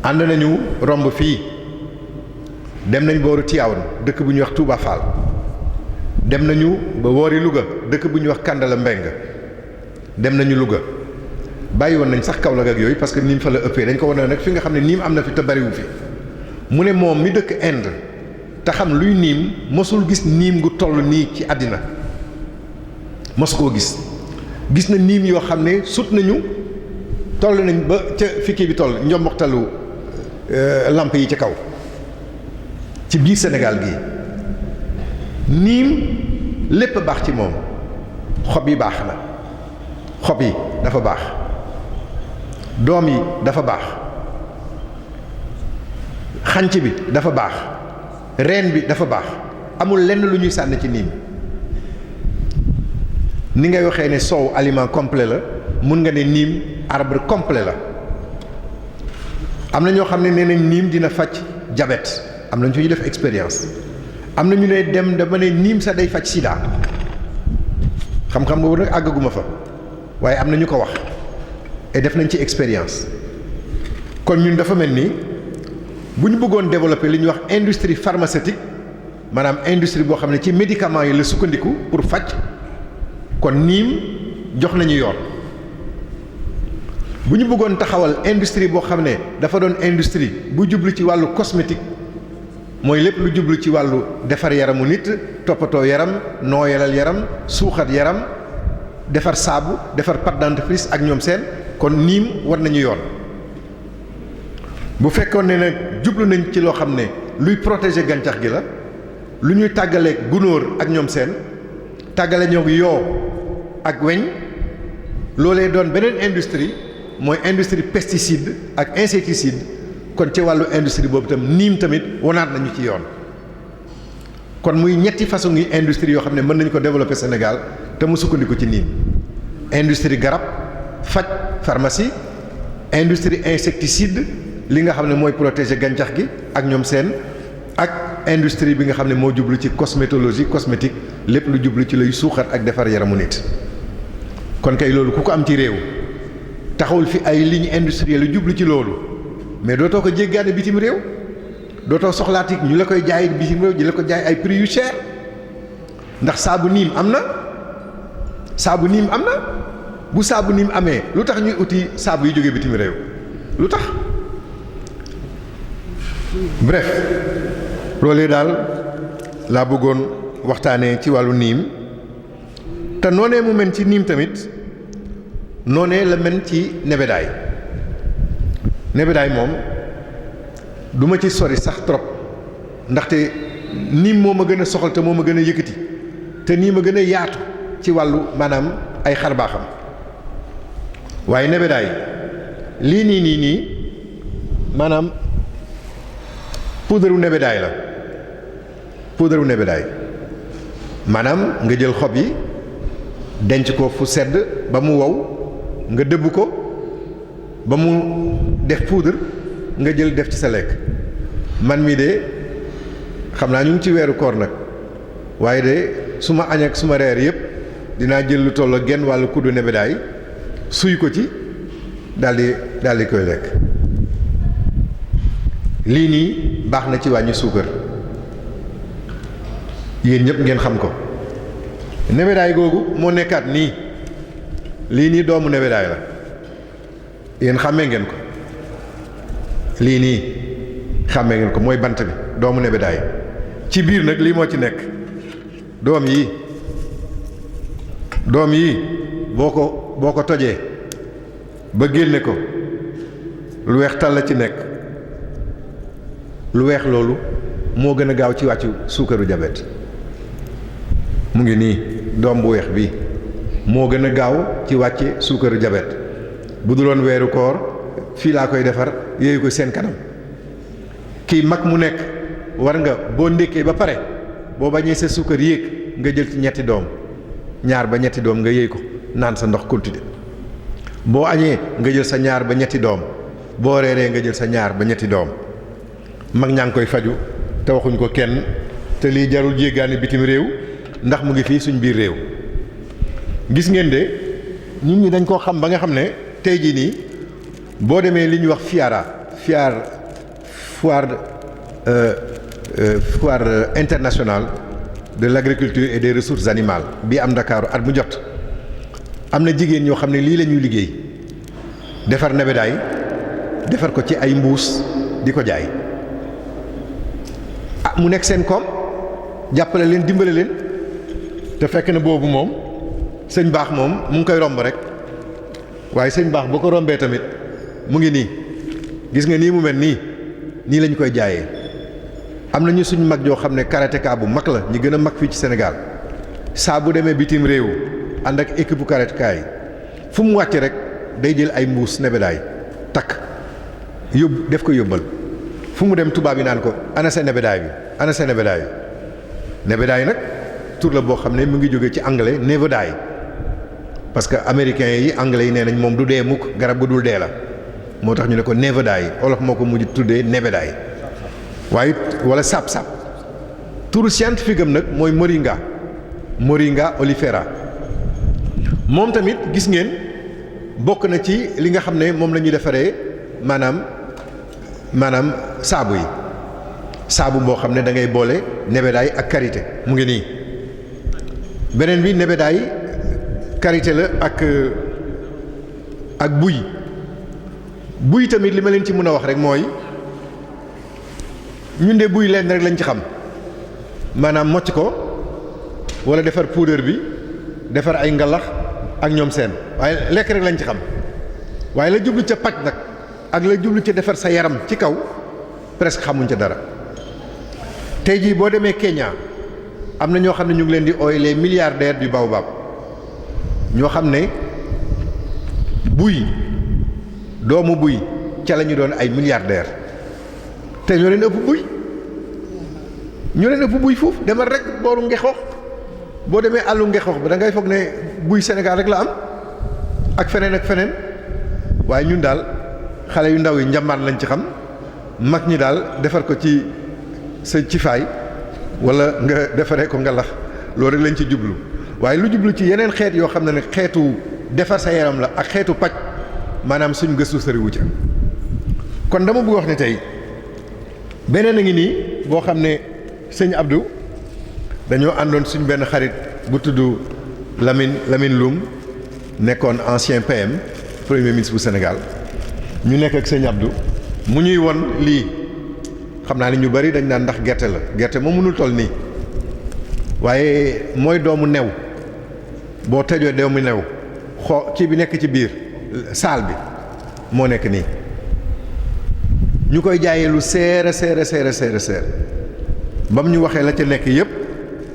ànd nañu romb fii dem nañ booru Tivaouane dëkk bu ñuy wax Touba Fall dem nañu ba woori Louga dëkk bu ñuy wax Kandala Mbeng dem nañu Louga bàyyi woon nañ sax Kaolack ak yooyu parce que niim fa la ëppee dañ ko wane nag fi nga xam ne niim am na fi te bariwu fi mu ne moom mi dëkk Inde te xam luy niim mosul gis niim gu toll nii ci àddina mosu koo gis na niim yoo xam ne sut nañu toll nañ ba ca fikki bi toll njomboxtalu lamp yi ci kaw ci biir Sénégal gii niim lépp baax ci moom xob yi baax na xob yi dafa baax doom yi dafa baax xànc bi dafa baax reen bi dafa baax amul lenn lu ñuy sànni ci niim ni ngay waxee ne soow aliment complet la mun nga ne niim arbre complet la am na ñoo xam ne nee nañ niim dina faj diabète am na ñu fi def expérience am na ñu ne dem dama ne niim sax day faj sida xam-xam boobu nag àggaguma fa waaye am na ñu ko wax et def nañ ci expérience kon ñun dafa mel ni bu ñu bëggoon développer li ñuy wax industrie pharmaceutique maanaam industrie boo xam ne ci médicaments yi la sukkandiku pour faj kon niim jox nañu yoon bu ñu bëggoon taxawal industrie boo xam ne dafa doon industrie bu jublu ci wàllu cosmétique mooy lépp lu jublu ci wàllu defar yaramu nit toppatoo yaram nooyalal yaram suuxat yaram defar saabu defar pâte dentifrice ak ñoom seen kon niim war nañu yoon bu fekkoon ne nag jublu nañ ci loo xam ne luy protéger gàncax gi la lu ñuy tàggaleeg gunóor ak ñoom seen tàggale ñoo yoo ak weñ loolee doon beneen industrie mooy industrie pesticide ak insecticide kon ci wàllu industrie boobu tam niim tamit wanaat nañu ci yoon kon muy ñetti façon yi industrie yoo xam ne mën nañu ko développer Sénégal te mu sukkandiku ci niim industrie garab faj pharmacie industrie insecticide li nga xam ne mooy protéger gàncax gi ak ñoom seen ak industrie bi nga xam ne moo jublu ci cosmétologie cosmétique lépp lu jublu ci lay suuxat ak defar yaramu nit kon kay loolu ku ko am ci réew taxawul fi ay ligne industrielle lu jublu ci loolu mais dootoo ko jéggaane bitim réew dootoo soxlaati ñu la koy jaay bitim réew di la ko jaay ay prix yu cher ndax saabu niim am na bu saabu niim amee lu tax ñuy uti saabu yu jógee bitim réew lu tax bref loolee daal laa bëggoon waxtaanee ci wàllu niim te noonee mu mel ci niim tamit noonee la mel ci nebedaay moom duma ci sori sax trop ndaxte niim moo ma gën a soxal te moo ma gën a yëkkati te nii ma gën a yaatu ci wàllu maanaam ay xarbaaxam waaye nebedaay lii nii maanaam puudaru nebedaay la puudaru nebedaay maanaam nga jël xob yi denc ko fu sedd ba mu wow nga dëbb ko ba mu def poudre nga jël def ci sa lekk man mii de xam naa ñu ngi ci weeru koor nag waaye de su ma añ ak su ma reer yëpp dinaa jël lu toll genn wàllu kuddu nebedaay suy ko ci daldi koy lekk lii nii baax na ci wàññi suukar yéen ñëpp ngeen xam ko nebedaay googu moo nekkaat nii lii nii doomu nebedaay la yéen xàmmee ngeen ko lii nii xàmmee ngeen ko mooy bant bi doomu nebedaay ci biir nag lii moo ci nekk doom yii boo ko tojee ba génne ko lu weex tal la ci nekk lu weex loolu moo gën a gaaw ci wàccu suukaru jabet mu ngi nii doom bu weex bi moo gën a gaaw ci wàcce suukaru jabet bu duloon weeru koor fii laa koy defar yéeyu ko seen kanam kii mag mu nekk war nga boo ndékkee ba pare boo bañee sa suukar yéeg nga jël ci ñetti doom ñaar ba ñetti doom nga yéey ko naan sa ndox continué boo añee nga jël sa ñaar ba ñetti doom boo reeree nga jël sa ñaar ba ñetti doom mag ñaa ngi koy faju te waxuñ ko kenn te lii jarul jéggaani bitim réew ndax mu ngi fii suñ biir réew gis ngeen de nit ñi dañ koo xam ba nga xam ne tey jii nii boo demee li ñuy wax foire internationale de l'agriculture et des ressources animales bii am Ndakaaru at mu jot am na jigéen ñoo xam ne lii la ñuy liggéey defar nebedaay defar ko ci ay mbuus di ko jaay mu nekk seen koom jàppale leen dimbale leen te fekk na boobu moom sëñ baax moom mu ngi koy romb rek waaye sëñ baax boo ko rombee tamit mu ngi nii gis nga nii mu mel nii lañu koy jaayee am nañu suñ mag joo xam ne karatéka bu mag la ñi gën a mag fii ci Sénégal saa bu demee bitim réew ànd ak équipe bu karatéka yi fu mu wàcc rek day jël ay mbuus nebedaay takk yóbbu def ko yóbbal fu mu dem tubaab yi naan ko ana sa nebedaay bi nebedaay nag tur la boo xam ne mu ngi jóge ci anglais nevedaay parce que américains yi anglais yi nee nañ moom du dee mukk garab gu dul dee la moo tax ñu ne ko nevedaay olof moo ko mujj tuddee nebedaay waaye wala sap-sap turu scientifique am nag mooy Moringa oleifera moom tamit gis ngeen bokk na ci li nga xam ne moom la ñuy defaree maanaam saabu yi saabu boo xam ne da ngay boole nebedaay ak karité mu ngi nii beneen bi nebedaay karité la ak buy tamit li ma leen ci mën a wax rek mooy ñun de buy leen rek lañ ci xam maanaam mocc ko wala defar poudre bi defar ay ngalax ak ñoom seen waaye lekk rek lañ ci xam waaye la jublu ca paj nag ak la jublu ca defar sa yaram ci kaw presque xamuñ ca dara tey jii boo demee Kenya am na ñoo xam ne ñu ngi leen di ooy les milliardaires du baobab ñoo xam ne doomu buy ca la ñu doon ay milliardaires te ñoo leen ëpp buy foofu demal rek booru ngexoox boo demee àllu ngexoox bi da ngay foog ne buy Sénégal rek la am ak feneen waaye ñun daal xale yu ndaw yi njambaan lañ ci xam mag ñi daal defar ko ci sa cifaay wala nga defaree ko ngalax loolu rek lañ ci jublu waaye lu jublu ci yeneen xeet yoo xam ne xeetu defar sa yaram la ak xeetu paj maanaam suñ gëstu sëriwu ca kon dama bëgg wax ne tey beneen a ngi nii boo xam ne sëñ Abdou dañoo àndoon suñ benn xarit bu tudd Lamine Loum nekkoon ancien PM premier ministre bu Sénégal ñu nekk ak sëñ Abdou mu ñuy won lii xam naa ni ñu bari dañ naan ndax gerte la gerte moo mënul toll nii waaye mooy doomu new boo tëjoo doomu new kii bi nekk ci biir saal bi moo nekk nii ñu koy jaayee lu seer ba mu ñu waxee la ca nekk yépp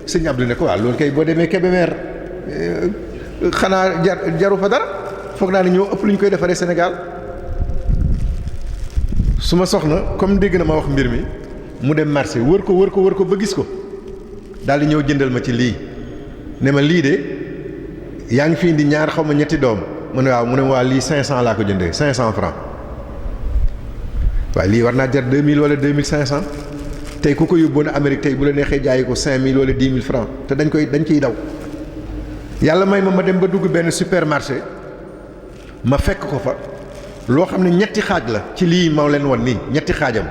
sëñ Abdou ne ko waaw loolu kay boo demee Kébémer xanaa jaru fa dara foog naa ne ñoo ëpp lu ñu koy defaree Sénégal su ma soxna comme dégg na ma wax mbir mi mu dem marché wër ko ba gis ko daal di ñëw jëndal ma ci lii ne ma lii de yaa ngi fi indi ñaar xaw ma ñetti doom mu ne waaw mu ne waa lii 500 laa ko jëndee 500 francs waaye lii war naa jar 2000 wala 2500 tey ku ko yóbboon Amérique tey bu la neexee jaayi ko 5000 wala 10 000 francs te dañ ciy daw yàlla may ma dem ba dugg benn supermarché ma fekk ko fa loo xam ne ñetti xaaj la ci lii ma leen won nii ñetti xaajam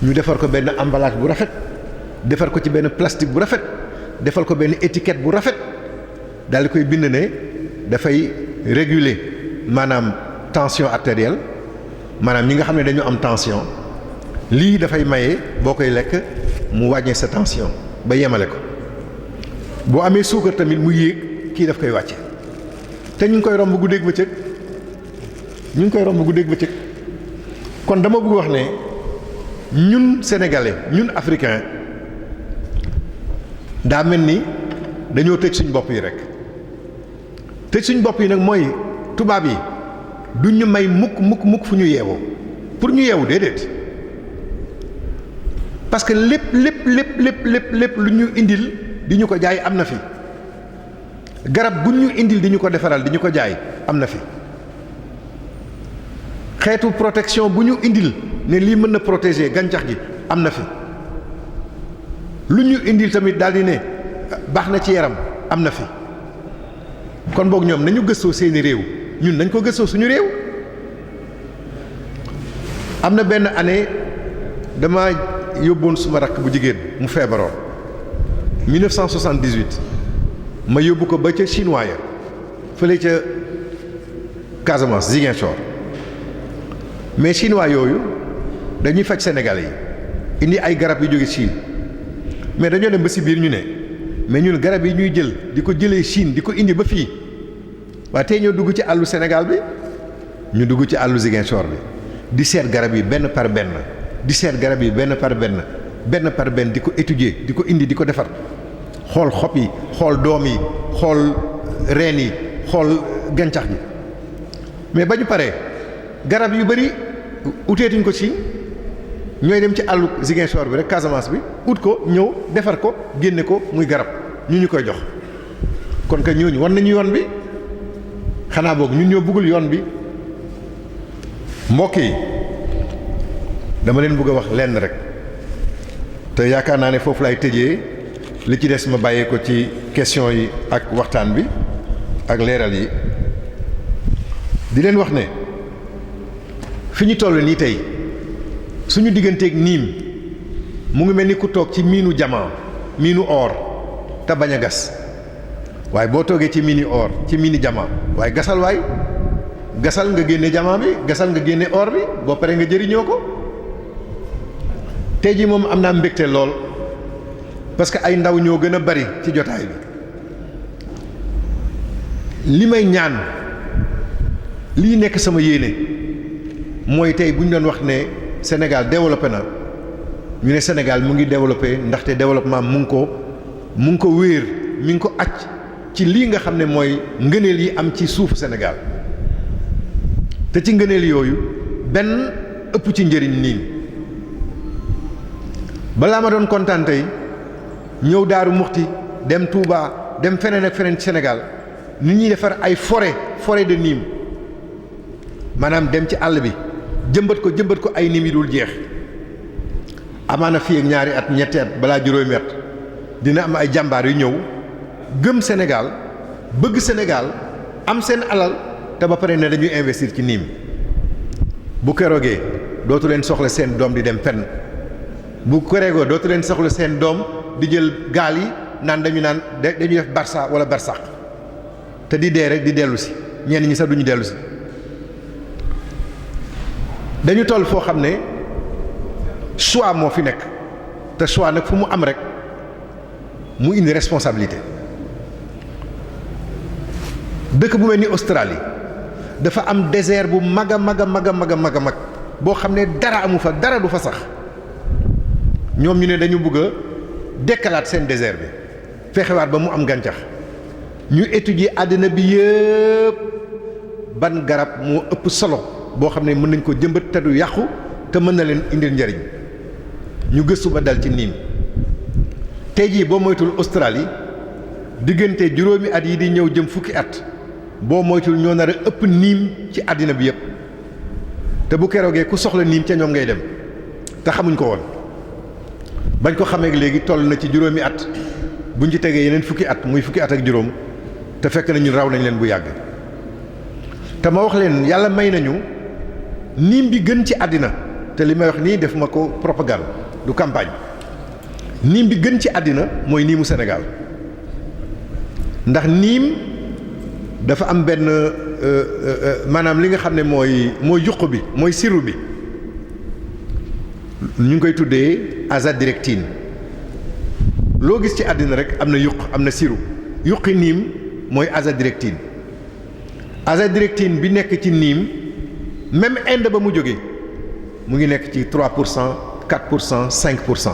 ñu defar ko benn emballage bu rafet defar ko ci benn plastique bu rafet defal ko benn étiquette bu rafet daal di koy bind ne dafay réguler maanaam tension artérielle maanaam ñi nga xam ne dañu am tension lii dafay maye boo koy lekk mu wàññee sa tension ba yemale ko boo amee suukar tamit mu yéeg kii daf koy wàcce te ñu ngi koy romb guddeeg bëccëg kon dama bëgg wax ne ñun sénégalais ñun africain daa mel ni dañoo tëj suñ bopp yi rek tëj suñ bopp yi nag mooy tubaab yi duñ ñu may mukk fu ñu yeewoo pour ñu yeewu déedéet parce que lépp lu ñu indil di ñu ko jaay am na fi garab bu ñu indil di ñu ko defaral di ñu ko jaay am na fi xeetu protection bu ñu indil ne lii mën na protéger gàncax gi am na fi lu ñu indil tamit daal di ne baax na ci yaram am na fi kon boog ñoom nañu gëstoo seeni réew ñun nañ ko gëstoo suñu réew am na benn année dama yóbboon suma rakk bu jigéen mu feebaroon 1978 ma yóbbu ko ba ca chinois ya fële ca Casamance Ziguinchor mais chinois yooyu dañuy faj sénégalais yi indi ay garab yu jóge Chine mais dañoo dem ba si biir ñu ne mais ñun garab yi ñuy jël di ko jëlee Chine di ko indi ba fii waaye tey ñoo dugg ci àllu Sénégal bi ñu dugg ci àllu Ziguinchor bi di seet garab yi benn par benn di seet garab yi benn par benn di ko étudier di ko indi di ko defar xool xob yi xool doom yi xool reen yi xool gàncax gi mais ba ñu paree garab yu bari uteetuñ ko ci ñooy dem ci àllu Ziguinchor bi rek Casamance bi ut ko ñëw defar ko génne ko muy garab ñu koy jox kon que ñooñu wan nañu yoon bi xanaa boog ñun ñoo bëggul yoon bi mbokk yi dama leen bëgg a wax lenn rek te yaakaar naa ne foofu lay tëjee li ci des ma bàyyee ko ci question yi ak waxtaan bi ak leeral yi di leen wax ne fi ñu toll nii tey suñu digganteeg niim mu ngi mel ni ku toog ci miinu jamaa miinu or te bañ a gas waaye boo toogee ci miini or ci miini jamaa waaye gasal nga génne jamaa bi gasal nga génne or bi boo paree nga jëriñoo ko tey jii moom am naa mbégte lool parce que ay ndaw ñoo gën a bari ci jotaay bi li may ñaan lii nekk sama yéene mooy tey bu ñu doon wax ne Sénégal développé na ñu ne Sénégal mu ngi développé ndaxte développement mu ngi ko wéer mi ngi ko acc ci lii nga xam ne mooy ngëneel yi am ci suufu Sénégal te ci ngëneel yooyu benn ëpp ci njëriñ niin balaa ma doon kontaan tey ñëw Daaru Muxti dem Touba dem feneen ak feneen ci Sénégal nit ñuy defar ay forêt de Nîmes maanaam dem ci àll bi jëmbat ko ay niim yi dul jeex amaana fii ak ñaari at ñetti at balaa juróomi at dina am ay jàmbaar yu ñëw gëm Sénégal bëgg Sénégal am seen alal te ba pare ne dañuy investir ci niim bu keroogee dootu leen soxla seen doom di dem fenn bu keroogee dootu leen soxla seen doom di jël gaal yi naan dañuy def Barça wala Barsaq te di dee rek di dellu si ñenn ñi sax duñu dellu si dañu toll foo xam ne choix moo fi nekk te choix nag fu mu am rek mu indi responsabilité dëkk bu mel ni Australie dafa am désert bu mag a mag a mag a mag a mag a mag boo xam ne dara amu fa dara du fa sax ñoom ñu ne dañu bëgg a dekkalaat seen désert bi fexewaat ba mu am gàncax ñu étudier àddina bi yëpp ban garab moo ëpp solo boo xam ne mën nañ ko jëmbat te du yàqu te mën na leen indil njariñ ñu gëstu ba dal ci niim tey jii boo moytul Australie diggante juróomi at yi di ñëw jëm fukki at boo moytul ñoo nar a ëpp niim ci àddina bi yëpp te bu keroogee ku soxla niim ca ñoom ngay dem te xamuñ ko woon bañ ko xamee léegi toll na ci juróomi at buñ ci tegee yeneen fukki at muy fukki at ak juróom te fekk na ñun raw nañ leen bu yàgg te ma wax leen yàlla may nañu niim bi gën ci àddina te li may wax nii def ma ko propagande du campagne niim bi gën ci àddina mooy niimu Sénégal ndax niim dafa am benn maanaam li nga xam ne mooy yuq bi mooy siru bi ñu ngi koy tuddee azadiractine loo gis ci àddina rek am na yuq am na siru yuqi niim mooy azadiractine azadiractine bi nekk ci niim même Inde ba mu jógee mu ngi nekk ci 3% 4% 5%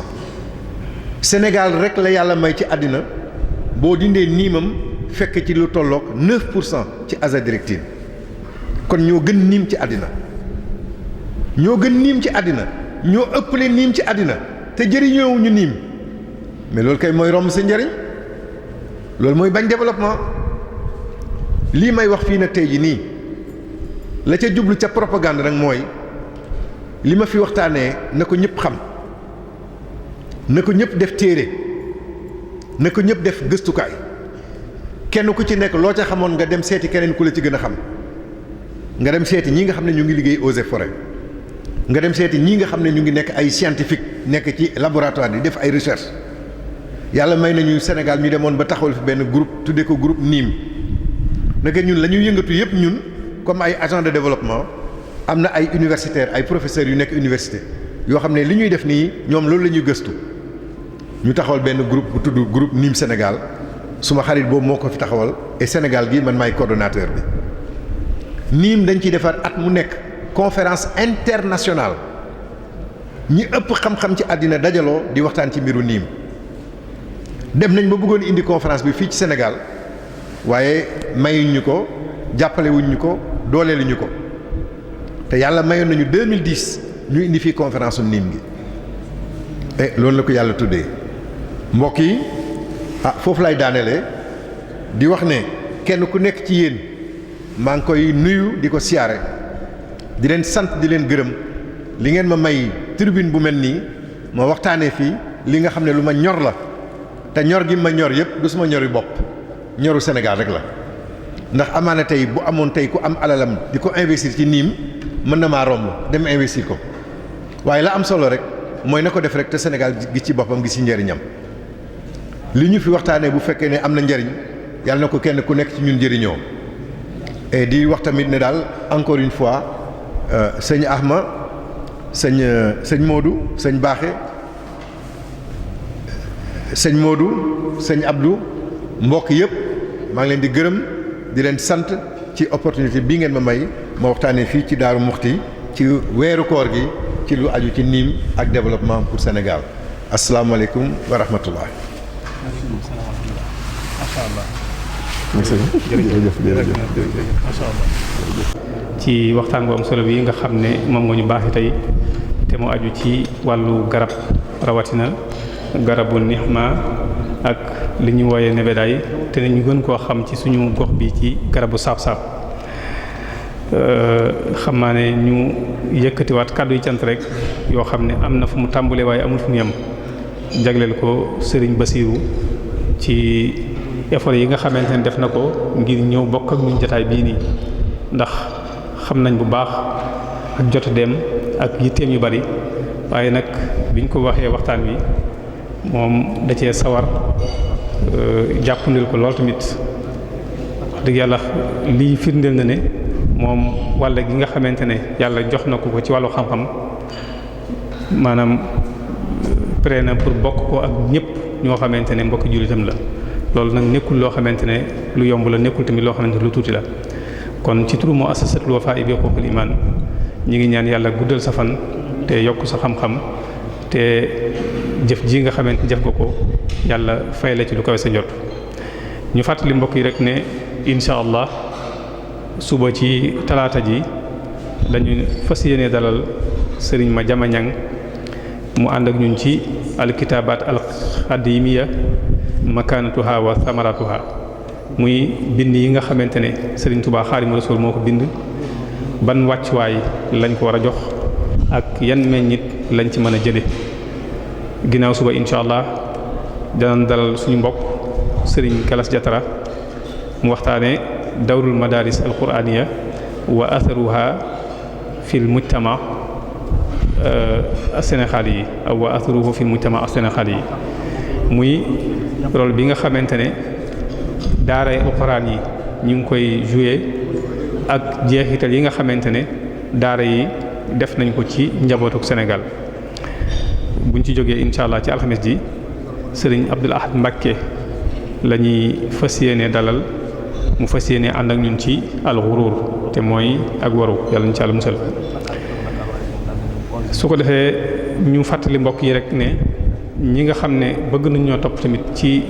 Sénégal rek la yàlla may ci àddina boo dindee niimam fekk ci lu tolloog 9% ci azadiractine kon ñoo gën niim ci àddina ñoo gën niim ci àddina ñoo ëppale niim ci àddina te jëriñoowuñu niim mais loolu kay mooy romb sa njëriñ loolu mooy bañ développement lii may wax fii nag tey ji nii la ca jublu ca propagande nag mooy li ma fi waxtaanee na ko ñëpp xam na ko ñëpp def téere na ko ñëpp def gëstukaay kenn ku ci nekk loo ca xamoon nga dem seeti keneen ku la ci gën a xam nga dem seeti ñi nga xam ne ñu ngi liggéey eaux et forêts nga dem seeti ñi nga xam ne ñu ngi nekk ay scientifique nekk ci laboratoire di def ay recherche yàlla may nañu Sénégal ñu demoon ba taxawal fi benn groupe tuddee ko groupe niim naka ñun la ñuy yëngatu yëpp ñun comme ay agent de développement am na ay universitaires ay professeurs yu nekk université yoo xam ne li ñuy def nii ñoom loolu la ñuy gëstu ñu taxawal benn groupe bu tudd groupe niim Sénégal suma xarit boobu moo ko fi taxawal et Sénégal gi man maay coordonnateur bi niim dañ ciy defar at mu nekk conférence internationale ñi ëpp xam-xam ci àddina dajaloo di waxtaan ci mbiru niim dem nañ ba bëggoon indi conférence bi fii ci Sénégal waaye mayuñ ñu ko jàppalewuñ ñu ko dooleeluñu ko te yàlla mayoon nañu 2010 ñu indi fii conférence niim gi et loolu la ko yàlla tuddee mbokk yi foofu lay daanelee di wax ne kenn ku nekk ci yéen maa ngi koy nuyu di ko siyaare di leen sant di leen gërëm li ngeen ma may tribune bu mel nii ma waxtaanee fii li nga xam ne lu ma ñor la te ñor gi ma ñor yëpp du suma ñori bopp ñoru Sénégal rek la ndax amaana tey bu amoon tey ku am alalam di ko investir ci niim mën na maa romb dem investir ko waaye la am solo rek mooy na ko def rek te Sénégal gis ci boppam gis ci njëriñam li ñu fi waxtaanee bu fekkee ne am na njëriñ yàlla na ko kenn ku nekk ci ñun njëriñoo et di wax tamit ne daal encore une fois sëñ Ahma sëñ Modou sëñ Baaxe sëñ Modou sëñ Abdou mbokk yëpp maa ngi leen di gërëm di leen sant ci opportunité bii ngeen ma may ma waxtaanee fii ci Daaru Muxti ci weeru koor gi ci lu aju ci niim ak développement pour Sénégal asalaamaaleykum wa rahmatullah. ci waxtaan bu am solo bi nga xam ne moom nga ñu baaxee tey te mu aju ci wàllu garab rawatina garabu nixma ak li ñu wooyee nebedaay te ñu gën koo xam ci suñu gox bi ci garabu saab-saab xam naa ne ñu yëkkatiwaat kàddu yi cant rek yoo xam ne am na fu mu tàmbalee waaye amul fu mu yem jagleel ko Serigne Bassirou ci effort yi nga xamante ne def na ko ngir ñëw bokk ak ñun jotaay bii nii ndax xam nañ bu baax ak jot dem ak yitteem yu bari waaye nag biñ ko waxee waxtaan wi moom da cee sawar jàppandil ko lool tamit wax dëgg yàlla lii firndeel na ne moom wàll gi nga xamante ne yàlla jox na ko ci wàllu xam-xam maanaam prêt na pour bokk ko ak ñëpp ñoo xamante ne mbokki jullitam la loolu nag nekkul loo xamante ne lu yomb la nekkul tamit loo xamante ne lu tuuti la kon ci turu muassasatul Wafa bi huquqil iman ñi ngi ñaan yàlla guddal sa fan te yokk sa xam-xam te jëf ji nga xamante jëf ko yàlla fay la ci lu kawe sa njort ñu fàttali mbokk yi rek ne incha allah suba ci talaata ji dañu fas yéene dalal sëriñ ma jamañang mu ànd ak ñun ci alkitabat alxadimiya makanatuha wa samaratuha muy bind yi nga xamante ne sëriñ Tuubaa Xaadimu Rasuul moo ko bind ban wàccuwaay lañ ko war a jox ak yan meññit lañ ci mën a jële ginnaaw suba incha allah danañ dalal suñu mbokk sëriñ Galas Jatara mu waxtaane dawrul madaris alquraniya wa atharuha fil mujtama as-sénégal yi wa atharuhu fil mujtama as-sénégal yi muy rôle bi nga xamante ne daaray alquran yi ñu ngi koy jouer ak jeexital yi nga xamante ne daara yi def nañ ko ci njabootuk Sénégal buñ ci jógee incha allah ci alxames ji sëriñ Abdul Ahad Mbacké la ñuy fas yéene dalal mu fas yéene ànd ak ñun ci alxuruur te mooy ak waru yàlla ñu ci àll musal su ko defee ñu fàttali mbokk yi rek ne ñi nga xam ne bëgg nañ ñoo topp tamit ci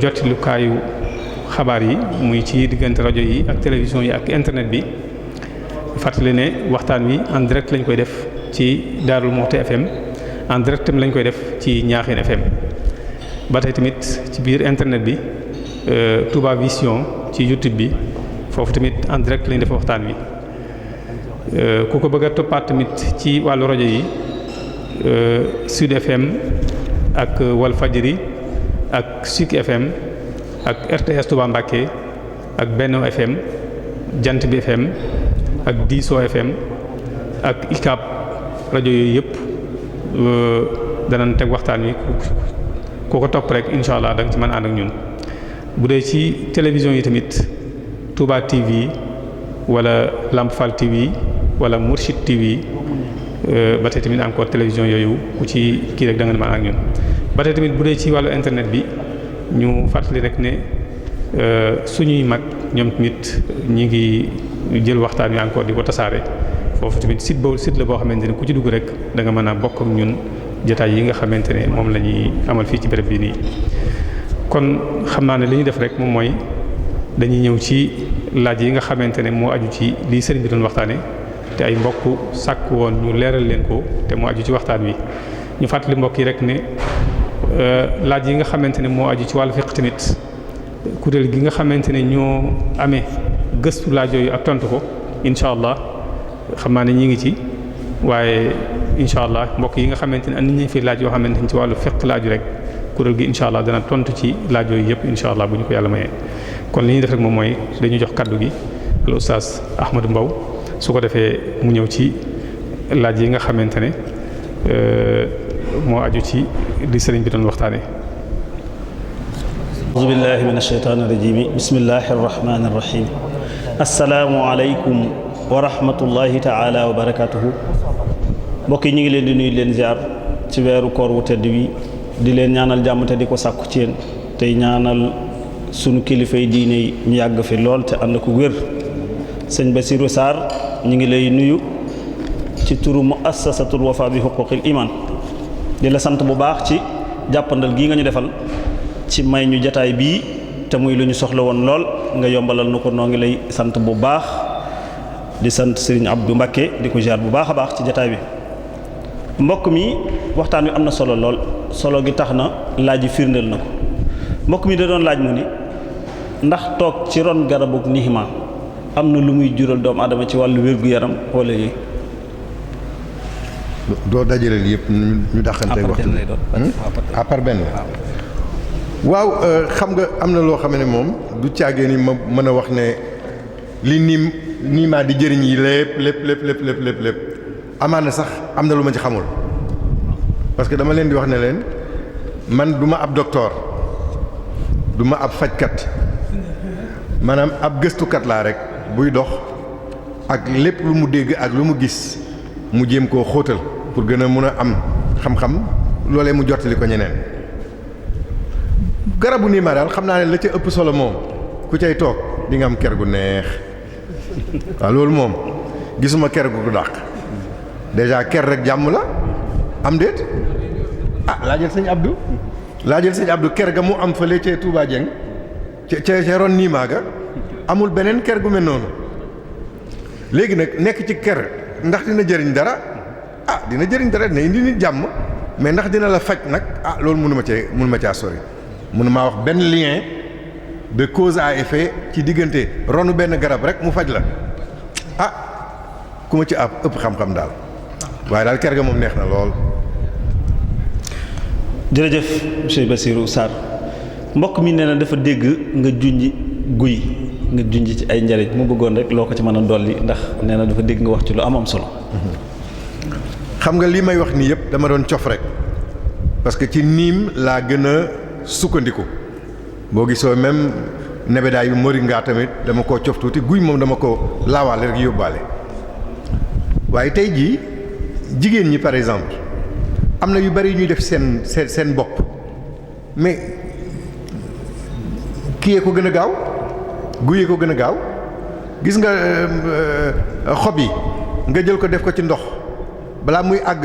jotilukaayu xabaar yi muy ci diggante rajo yi ak télévision yi ak internet bi fàttali ne waxtaan wi en direct lañ koy def ci Darou Moukhty FM en direct tam lañ koy def ci Ñaaxeen FM ba tey tamit ci biir internet bi Touba Vision ci YouTube bi foofu tamit en direct lañ def waxtaan wi ku ko bëgg a toppaat tamit ci wàllu rajo yi Sud FM ak Walfadjri ak Sik FM ak RTS Touba Mbacké ak Benno FM Jant bi FM ak Diso FM ak ICAP rajo yooyu yëpp danañ teg waxtaan wi ku ko topp rek incha allah da nga ci mën ànd ak ñun. bu dee ci télévision yi tamit Touba TV wala Lamp Fall TV wala Mourchid TV ba tey tamit encore télévision yooyu ku ci kii rek da nga mën ak ñun. ba tey tamit bu dee ci wàllu internet bi ñu fàttali rek ne suñuy mag ñoom tamit ñi ngi jël waxtaan wi encore di ko tasaare foofu tamit site la boo xamante ne ku ci dugg rek da nga mën a bokk ak ñun jotaay yi nga xamante ne moom la ñuy amal fii ci béréb bi nii. kon xam naa ne li ñu def rek moom mooy dañuy ñëw ci laaj yi nga xamante ne moo aju ci lii sëriñ bi doon waxtaane te ay mbokk sàkk woon ñu leeral leen ko te moo aju ci waxtaan wi ñu fàttali mbokk yi rek ne laaj yi nga xamante ne moo aju ci wàllu fiqh tamit kuréel gi nga xamante ne ñoo amee gëstu laaj yooyu ak tontu ko incha allah xam naa ne ñi ngi ci waaye incha allah mbokk yi nga xamante ne andi nañ fi laaj yoo xamante ne ci wàllu fiqh laaju rek kuréel gi incha allah dana tontu ci laaj yooyu yëpp incha allah bu ñu ko yàlla mayee kon li ñuy def rek moom mooy dañuy jox kaddu gi al oustaz Ahmadou Mbow su ko defee mu ñëw ci laaj yi nga xamante ne moo aju ci li sëriñ bi doon waxtaane a'uuzu billahi minash shaytaanir rajiim bismillahir rahmaanir rahiim assalaamu aleykum wa rahmatullahi ta'ala wa barakatuhu mbokk yi ñu ngi leen di nuyu leen ziar ci weeru koor wu tedd wi di leen ñaanal jàmm te di ko sàkku ci yéen tey ñaanal sunu kilifay diine yi ñu yàgg fi lool te ànd ko wér sëñ Bassirou Sarr ñu ngi lay nuyu ci turu muassasatul Wafa bi huquqil iman di la sant bu baax ci jàppandal gii nga ñu defal ci may ñu jataay bii te muy lu ñu soxla woon lool nga yombalal nu ko noo ngi lay sant bu baax di sant Serigne Abdou Mbacké di ko jaar bu baax a baax ci jataay bi mbokk mi waxtaan wi am na solo lool solo gi tax na laaj yi firndeel na ko mbokk mi da doon laaj mu ni ndax toog ci ron garabu nihma am na lu muy jural doomu aadama ci wàllu wér-gu-yaram wala yi doo dajaleel yëpp ñu dàqante waxtu à part benn waaw xam nga am na loo xam ne moom du caagee ni ma mën a wax ne li niimaa di jëriñ yi lépp amaana sax am na lu ma ci xamul parce que dama leen di wax ne leen man du ma ab docteur du ma ab fajkat maanaam ab gëstukat laa rek buy dox ak lépp lu mu dégg ak lu mu gis mu jéem koo xóotal pour gën a mun a am xam-xam loolee mu jottali ko ñeneen garabu niimaa daal xam naa ne la ca ëpp solo moom ku cay toog di nga am ker gu neex waaw loolu moom gisuma ker gu dàq déjà ker rek jàmm la am déet laajal sëñ Abdou ker ga mu am fële ca Touba Dieng ca ron niimaa ga amul beneen ker gu mel noonu léegi nag nekk ci ker ndax dina jëriñ dara dina jëriñ dara dina indi nit jàmm mais ndax dina la faj nag loolu mënu ma caa sori mënu maa wax benn lien de cause à effet ci diggante ronu benn garab rek mu faj la ku ma ci ëpp xam-xam daal waaye daal ker ga moom neex na lool. jërëjëf monsieur Bassirou Sarr mbokk mi nee na dafa dégg nga junj guy nga junj ci ay njariñ mu bëggoon rek loo ko ci mën a dolli ndax nee na dafa dégg nga wax ci lu am solo. xam nga li may wax nii yëpp dama doon cof rek parce que ci niim laa gën a sukkandiku boo gisoo même nebedaay bi moringa tamit dama koo cof tuuti guy moom dama ko laawaale rek yóbbaale waaye tey jii jigéen ñi par exemple am na yu bari yu ñuy def seen bopp mais kiyee ko gën a gaaw guyee ko gën a gaaw gis nga xob yi nga jël ko def ko ci ndox balaa muy àgg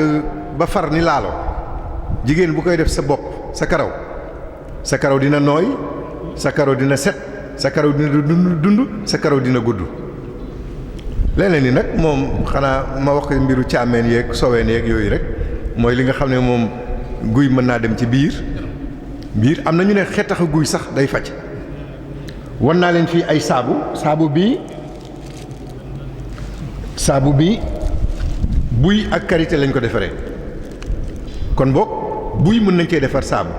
ba far ni laalo jigéen bu koy def sa bopp sa karaw dina nooy sa karaw dina set sa karaw dina dund sa karaw dina gudd leneen ni nag moom xanaa ma wax ko mbiru caameen yeeg soween yeeg yooyu rek mooy li nga xam ne moom guy mën naa dem ci biir am na ñu ne xetaxu guy sax day faj wan naa leen fii ay saabu bii buy ak karité lañ ko defaree kon boog buy mën nañ cee defar saabu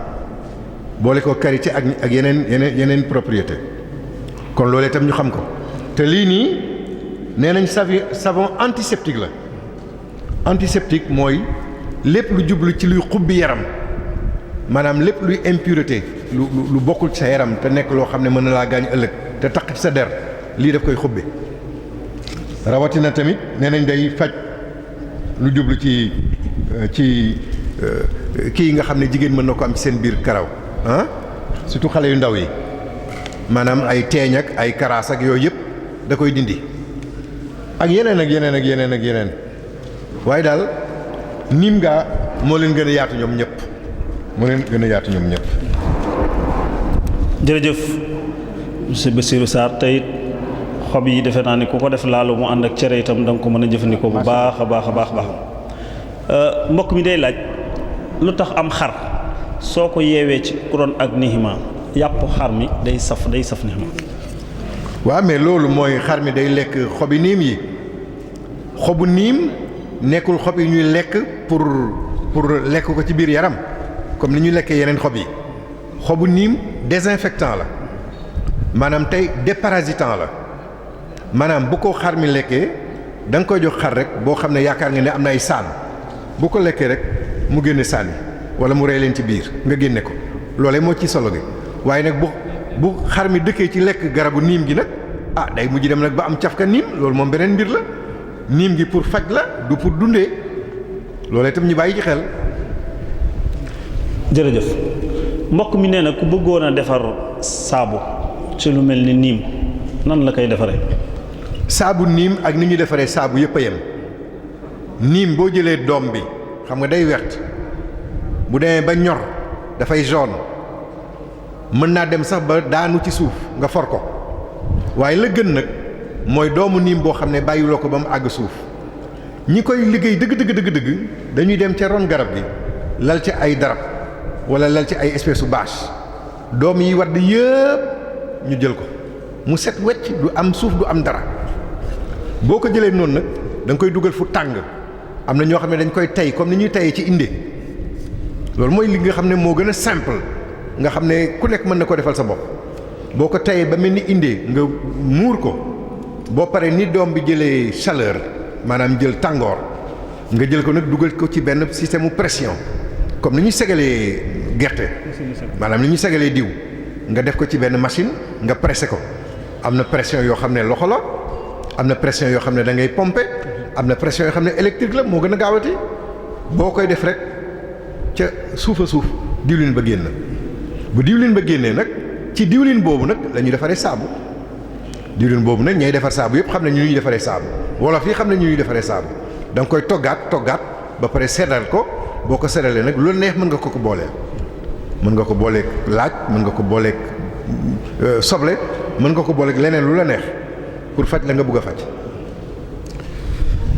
boole ko karité ak yeneen propriété kon loolee itam ñu xam ko te lii nii nee nañ savon antiseptique mooy lépp lu jublu ci luy xubbi yaram maanaam lépp luy impureté lu bokkul ci sa yaram te nekk loo xam ne mën na laa gaañ ëllëg te taq ci sa der lii daf koy xubbi rawatina tamit nee nañ day faj lu jublu ci kii nga xam ne jigéen mën na ko am ci seen biir karaw surtout xale yu ndaw yi maanaam ay teeñ ak ay karaas ak yooyu yëpp da koy dindi ak yeneen waaye daal niim ngaa moo leen gën a yaatu ñoom ñëpp jërëjëf monsieur Bassirou Sarr tey xob yi defe naa ni ku ko def laalu mu ànd ak cere itam da nga ko mën a jëfandikoo bu baax a baax mbokk mi day laaj lu tax am xar soo ko yeewee ci kuroon ak nihima yàpp xar mi day saf nihima waaw mais loolu mooy xar mi day lekk xobi niim yi xobu niim nekkul xob yi ñuy lekk pour lekk ko ci biir yaram comme ni ñuy lekkee yeneen xob yi xobu niim désinfectant la maanaam tey déparasitant la maanaam bu ko xar mi lekkee da nga koy jox xar rek boo xam ne yaakaar nga ne am na ay saan bu ko lekkee rek mu génne saan yi wala mu rey leen ci biir nga génne ko loolee moo ci solo gi waaye nag bu xar mi dëkkee ci lekk garabu niim gi nag day mujj dem nag ba am cafka niim loolu moom beneen mbir la niim gi pour faj la du pour dundee loolee itam ñu bàyyi ci xel. jërëjëf mbokk mi nee na ku bëggoon a defar saabu ci lu mel ni niim nan la koy defaree. saabu niim ak ni ñu defaree saabu yëpp a yem niim boo jëlee doom bi xam nga day wert bu demee ba ñor dafay jaune mën naa dem sax ba daanu ci suuf nga for ko waaye la gën nag mooy doomu niim boo xam ne bàyyiloo ko ba mu àgg suuf ñi koy liggéey dëgg dañuy dem ca ron garab gi lal ci ay darab wala lal ci ay espèce u bâche doom yi wadd yëpp ñu jël ko mu set wecc du am suuf du am dara boo ko jëlee noonu nag da nga koy dugal fu tàng am na ñoo xam ne dañ koy tey comme ni ñuy teyee ci inde loolu mooy li nga xam ne moo gën a simple nga xam ne ku nekk mën na ko defal sa bopp boo ko teyee ba mel ni inde nga muur ko boo paree ni doom bi jëlee chaleur maanaam jël tàngoor nga jël ko nag dugal ko ci benn système mu pression comme ni ñuy segalee gerte maanaam ni ñuy segalee diw nga def ko ci benn machine nga pressé ko am na pression yoo xam ne loxo la am na pression yoo xam ne da ngay pomper am na pression yoo xam ne électrique la moo gën a gaawati boo koy def rek ca suufa suuf diwlin ba génn bu diwlin ba génnee nag ci diwlin boobu nag la ñuy defaree saabu diwlin boobu nag ñay defar saabu yëpp xam ne ñu ñuy defaree saabu wolof yi xam ne ñu ñuy defaree saabu da nga koy toggaat ba pare seddal ko boo ko seddalee nag lu neex mën nga ko booleel mën nga ko booleeg laaj mën nga ko booleeg soble mën nga ko booleeg leneen lu la neex pour faj la nga bëgg a faj.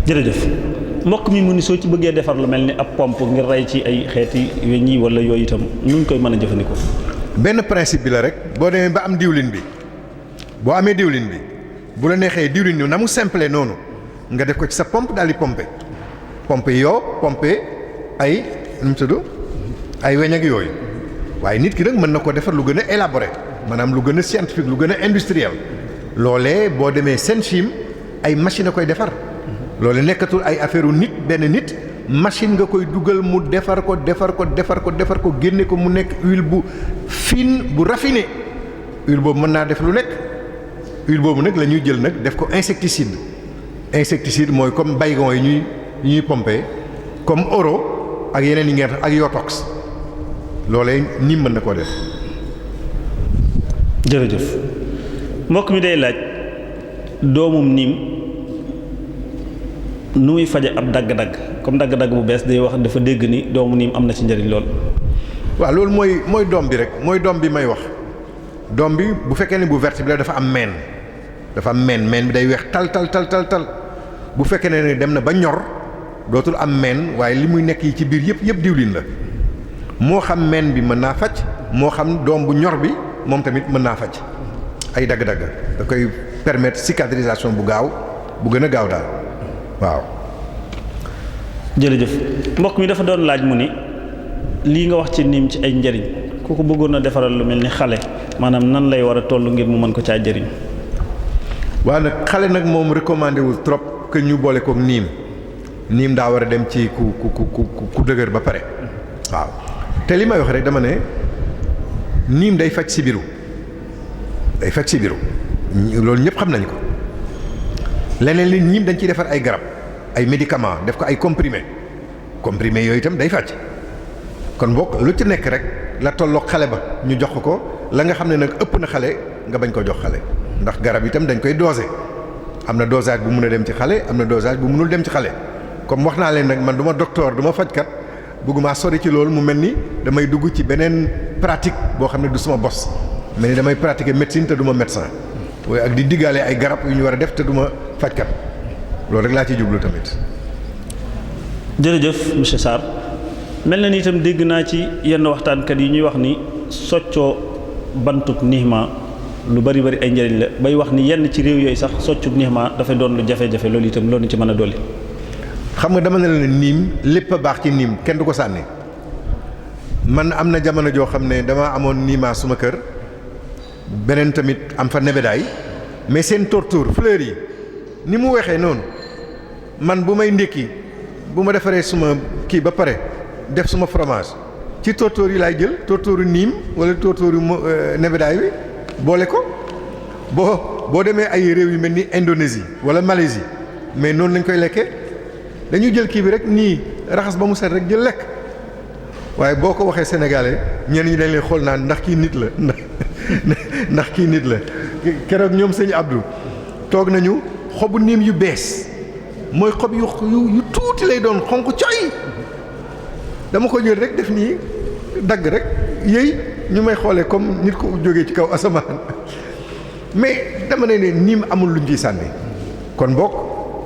jërëjëf mbokk mi mu ni soo ci bëggee defar lu mel ni ab pompe ngir rey ci ay xeeti weñ yi wala yooyu itam nuñ koy mën a jëfandikoo. benn principe bi la rek boo demee ba am diwlin bi boo amee diwlin bi bu la neexee diwlin bi na mu simple noonu nga def ko ci sa pompe daal di pompe yoo pompe ay nu mu tudd ay weñ ak yooyu waaye nit ki nag mën na ko defar lu gën a élaboré maanaam lu gën a scientifique lu gën a industriel loolee boo demee seen chim ay machine a koy defar loolu nekkatul ay affaire u nit benn nit machine nga koy dugal mu defar ko génne ko mu nekk huile bu fine bu raffiné huile boobu mën naa def lu nekk huile boobu nag la ñuy jël nag def ko insecticide mooy comme baygon yi ñuy pompé comme oro ak yeneen yi ngeen ak yotox loolee niim mën na koo def. jërëjëf mbokk mi day laaj doomum niim nu muy faje ab dagg-dagg comme dagg-dagg bu bees day wax dafa dégg ni doomu niim am na ci njëriñ lool. waaw loolu mooy doom bi rek mooy doom bi may wax doom bi bu fekkee ne bu verte bi la dafa am meen bi day weex tal bu fekkee ne dem na ba ñor dootul am meen waaye li muy nekk yi ci biir yëpp diwlin la moo xam meen bi mën naa faj moo xam doom bu ñor bi moom tamit mën naa faj ay dagg-dagg da koy permettre cicatrisation bu gaaw bu gën a gaaw daal waaw. jërëjëf mbokk mi dafa doon laaj mu ni lii nga wax ci niim ci ay njëriñ ku ko bëggoon a defaral lu mel ni xale maanaam nan lay war a toll ngir mu mën ko caa jëriñ. waaw nag xale nag moom recommandé wul trop que ñu boole kook niim daa war a dem ci ku dëgër ba pare waaw te li may wax rek dama ne niim day faj sibiru loolu ñëpp xam nañ ko leneen li niim dañ ciy defar ay garab ay médicaments def ko ay comprimé yooyu itam day faj kon bokk lu ci nekk rek la tolloog xale ba ñu jox ko la nga xam ne nag ëpp na xale nga bañ ko jox xale ndax garab itam dañ koy doser am na dosage bu mun a dem ci xale am na dosage bu munul dem ci xale comme wax naa leen nag man du ma docteur du ma fajkat bëgguma sori ci loolu mu mel ni damay dugg ci beneen pratique boo xam ne du suma bos mel ni damay pratiquer médecine te du ma médecin waaye ak di diggaale ay garab yu ñu war a def te du ma fajkat loolu rek laa ciy jublu tamit. jërëjëf monsieur Sarr mel na ni itam dégg naa ci yenn waxtaankat yi ñuy wax ni soccoo bantub nixma lu bari ay njëriñ la bay wax ni yenn ci réew yooyu sax soccub nixma dafay doon lu jafe-jafe loolu itam loolu ci mën a dolli. xam nga dama ne la niim lépp a baax ci niim kenn du ko sànni man am na jamono joo xam ne dama amoon niimaa suma kër beneen tamit am fa nebedaay mais seen tortour fleur yi ni mu weexee noonu man bu may ndékki bu ma defaree suma kii ba pare def suma fromage ci tortour yi laay jël tortouru niim wala tortouru nebedaay bi boole ko boo demee ay réew yu mel ni Indonésie wala Malaisie mais noonu lañ koy lekkee dañuy jël kii bi rek nii raxas ba mu set rek jël lekk waaye boo ko waxee sénégalais ñenn ñi dañ leen xool naan ndax kii nit la ndax kii nit la keroog ñoom sëñ Abdou toog nañu xobu niim yu bees mooy xob yu tuuti lay doon xonq coy dama ko jël rek def nii dagg rek yëy ñu may xoolee comme nit ko jógee ci kaw asamaan mais dama ne niim amul luñ ciy sànni kon bokk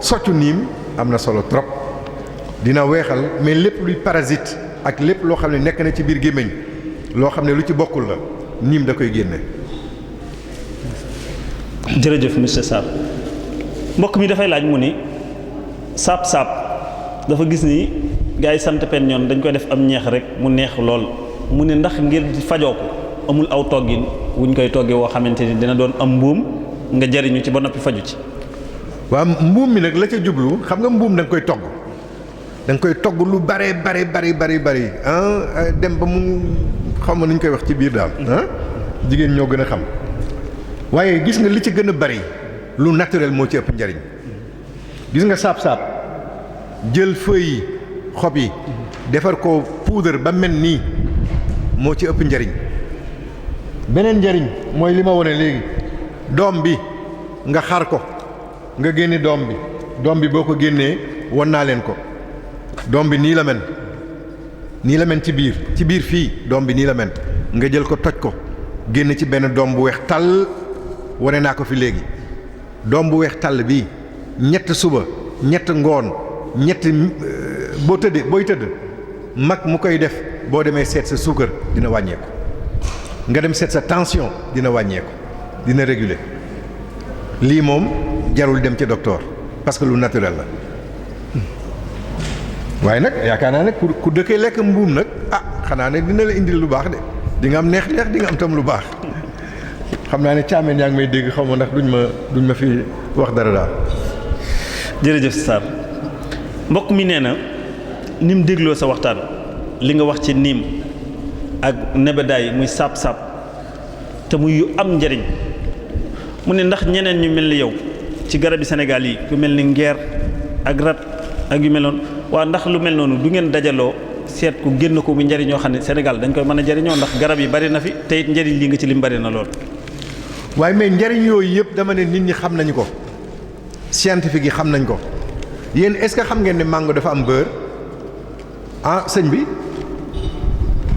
soccu niim am na solo trop dina weexal mais lépp luy parasite ak lépp loo xam ne nekk na ci biir gémmiñ loo xam ne lu ci bokkul la niim da koy génne. jërëjëf monsieur Sarr mbokk mi dafay laaj mu ni saab-saab dafa gis ni gars yi sant pen ñoon dañ koy def am ñeex rek mu neex lool mu ne ndax ngir fajoo ko amul aw toggin wuñ koy toggee woo xamante ni dina doon am mbuum nga jariñu ci ba noppi faju ci. waaw mbuum mi nag la ca jublu xam nga mbuum da nga koy togg da nga koy togg lu bare bari dem ba mu xam ma nu ñu koy wax ci biir daal jigéen ñoo gën a xam waaye gis nga li ci gën a bari lu naturel moo ci ëpp njariñ gis nga saab-saab jël feuilles yi xob yi defar ko poudre ba mel nii moo ci ëpp njariñ beneen njariñ mooy li ma wone léegi doom bi nga xar ko nga génne doom bi boo ko génnee won naa leen ko doom bi nii la mel ci biir fii doom bi nii la mel nga jël ko toj ko génn ci benn doom bu weex tàll wane naa ko fi léegi doom bu weex tàll bii ñett suba ñett ngoon ñett booy tëdd mag mu koy def boo demee seet sa suukar dina wàññeeku nga dem seet sa tension dina wàññeeku dina réguler lii moom jarul dem ci docteur parce que lu naturel la waaye nag yaakaar naa ne ku dëkkee lekk mbuum nag xanaa ne dina la indil lu baax de di nga am neex di nga am tam lu baax xam naa ne caameen yaa ngi may dégg xaw ma ndax duñ ma fi wax dara daal. jërëjëf Sarr mbokk mi nee na ni mu dégloo sa waxtaan li nga wax ci niim ak nebedaay muy saab-saab te muy yu am njariñ mu ne ndax ñeneen ñu mel ni yow ci garabi Sénégal yi ku mel ni ngeer ak rat ak yu mel noonu waa ndax lu mel noonu du ngeen dajaloo seet ku génn ko mu njariñoo xam ne Sénégal dañ koy mën a jariñoo ndax garab yi bari na fi te it njariñ li nga ci lim bari na lool. waaye mais njariñ yooyu yëpp dama ne nit ñi xam nañu ko scientifique yi xam nañ ko yéen est-ce que xam ngeen ne mango dafa am beurre sëñ bi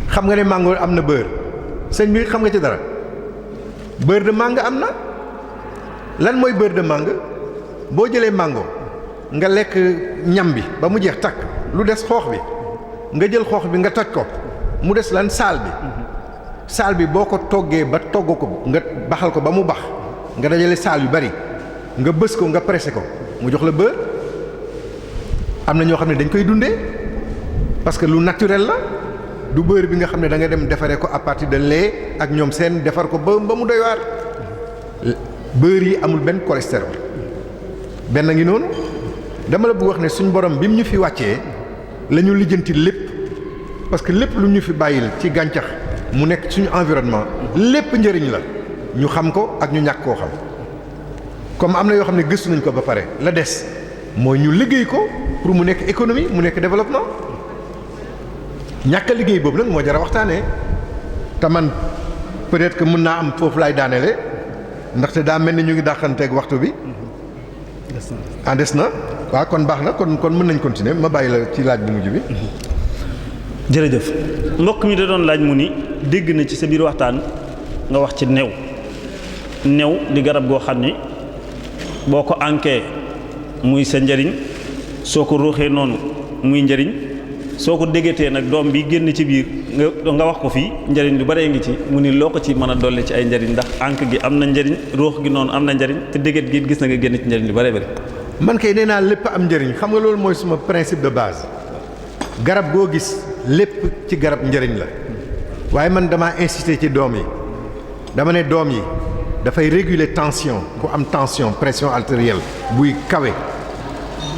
xam nga ne mango am na beurre sëñ bi xam nga ci dara beurre de mangue am na lan mooy beurre de mangue boo jëlee mango nga lekk ñam bi ba mu jeex takk lu des xoox bi nga jël xoox bi nga toj ko mu des lan saal bi boo ko toggee ba togg ko nga baxal ko ba mu bax nga dajale saal yu bari nga bës ko nga pressé ko mu jox la beurre am na ñoo xam ne dañ koy dundee parce que lu naturel la du beurre bi nga xam ne da nga dem defaree ko à partir de lait ak ñoom seen defar ko ba mu doy waar beurre yi amul benn cholestérol benn ngi noonu dama la bëgg wax ne suñ borom bi mu ñu fi wàccee la ñu lijjanti lépp parce que lépp lu ñu fi bàyyil ci gàncax mu nekk suñu environnement lépp njëriñ la ñu xam ko ak ñu ñàkk koo xam comme am na yoo xam ne gëstu nañ ko ba pare la des mooy ñu liggéey ko pour mu nekk économie mu nekk développement ñàkk a liggéey boobu nag moo jar a waxtaanee te man peut-être que mën naa am foofu laay daaneele ndaxte daa mel ni ñu ngi dàqanteeg waxtu bi des na waaw kon baax na kon mën nañ continuer ma bàyyi la ci laaj bu mujj bi. jërëjëf mbokk mi da doon laaj mu ni dégg na ci sa biir waxtaan nga wax ci new di garab goo xam ni boo ko ankee muy sa njariñ soo ko ruuxee noonu muy njariñ soo ko déggatee nag doom bi génn ci biir nga wax ko fii njariñ lu bare ngi ci mu ni loo ko ci mën a dolli ci ay njariñ ndax ank gi am na njariñ ruux gi noonu am na njariñ te déggat gi gis na nga génn ci njariñ lu bare bare. man kay nee naa lépp am njariñ xam nga loolu mooy suma principe de base garab goo gis lépp ci garab njariñ la waaye man damaa insister ci doom yi dama ne doom yi dafay réguler tension ku am tension pression artérielle buy kawe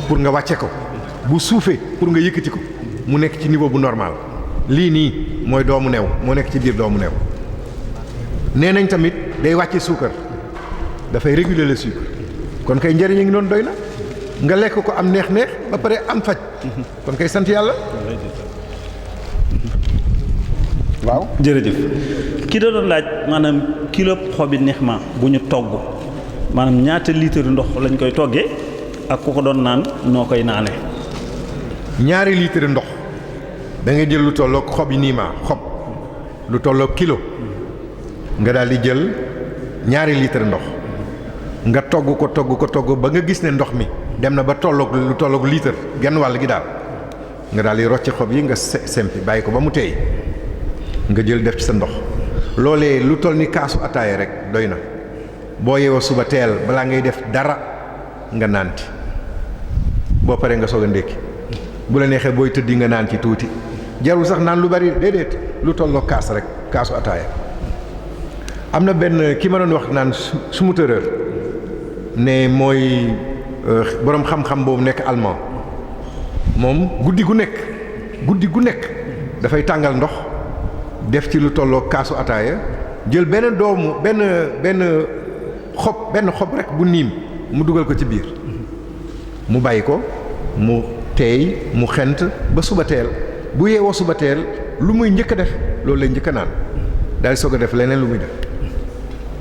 pour nga wàcce ko bu suufee pour nga yëkkati ko mu nekk ci niveau bu normal lii nii mooy doomu new moo nekk ci biir doomu new nee nañ tamit day wàcce suukar dafay réguler le sucre kon kay njariñ a ngi doon doy na nga lekk ko am neex-neex ba pare am faj kon kay sant yàlla. waaw jërëjëf ki da doon laaj maanaam kilo xobi neexma bu ñu togg maanaam ñaata litre ndox lañ koy toggee ak ku ko doon naan noo koy naane. ñaari litre ndox da ngay jël lu tolloog xob yi niima xob lu tolloog kilo nga daal di jël ñaari litre ndox nga togg ko ba nga gis ne ndox mi dem na ba tolloog lu tolloog litre genn wàll gi daal nga daal di rocci xob yi nga sempi bàyyi ko ba mu teey nga jël def ci sa ndox loolee lu toll ni kaasu ataaya rek doy na boo yeewoo suba teel balaa ngay def dara nga naan ci boo paree nga soog a ndékki bu la neexee booy tëddi nga naan ci tuuti jarul sax naan lu bari déedéet lu tolloo kaas rek kaasu ataaya. am na benn ki ma doon wax naan sumu tërër ne mooy boroom xam-xam boobu nekk allemand moom guddi gu nekk dafay tàngal ndox def ci lu tolloo kaasu ataaya jël benn xob rek bu niim mu dugal ko ci biir mu bàyyi ko mu teey mu xent ba suba teel bu yeewoo suba teel lu muy njëkk a def loolu lay njëkk a naan daal soog a def leneen lu muy def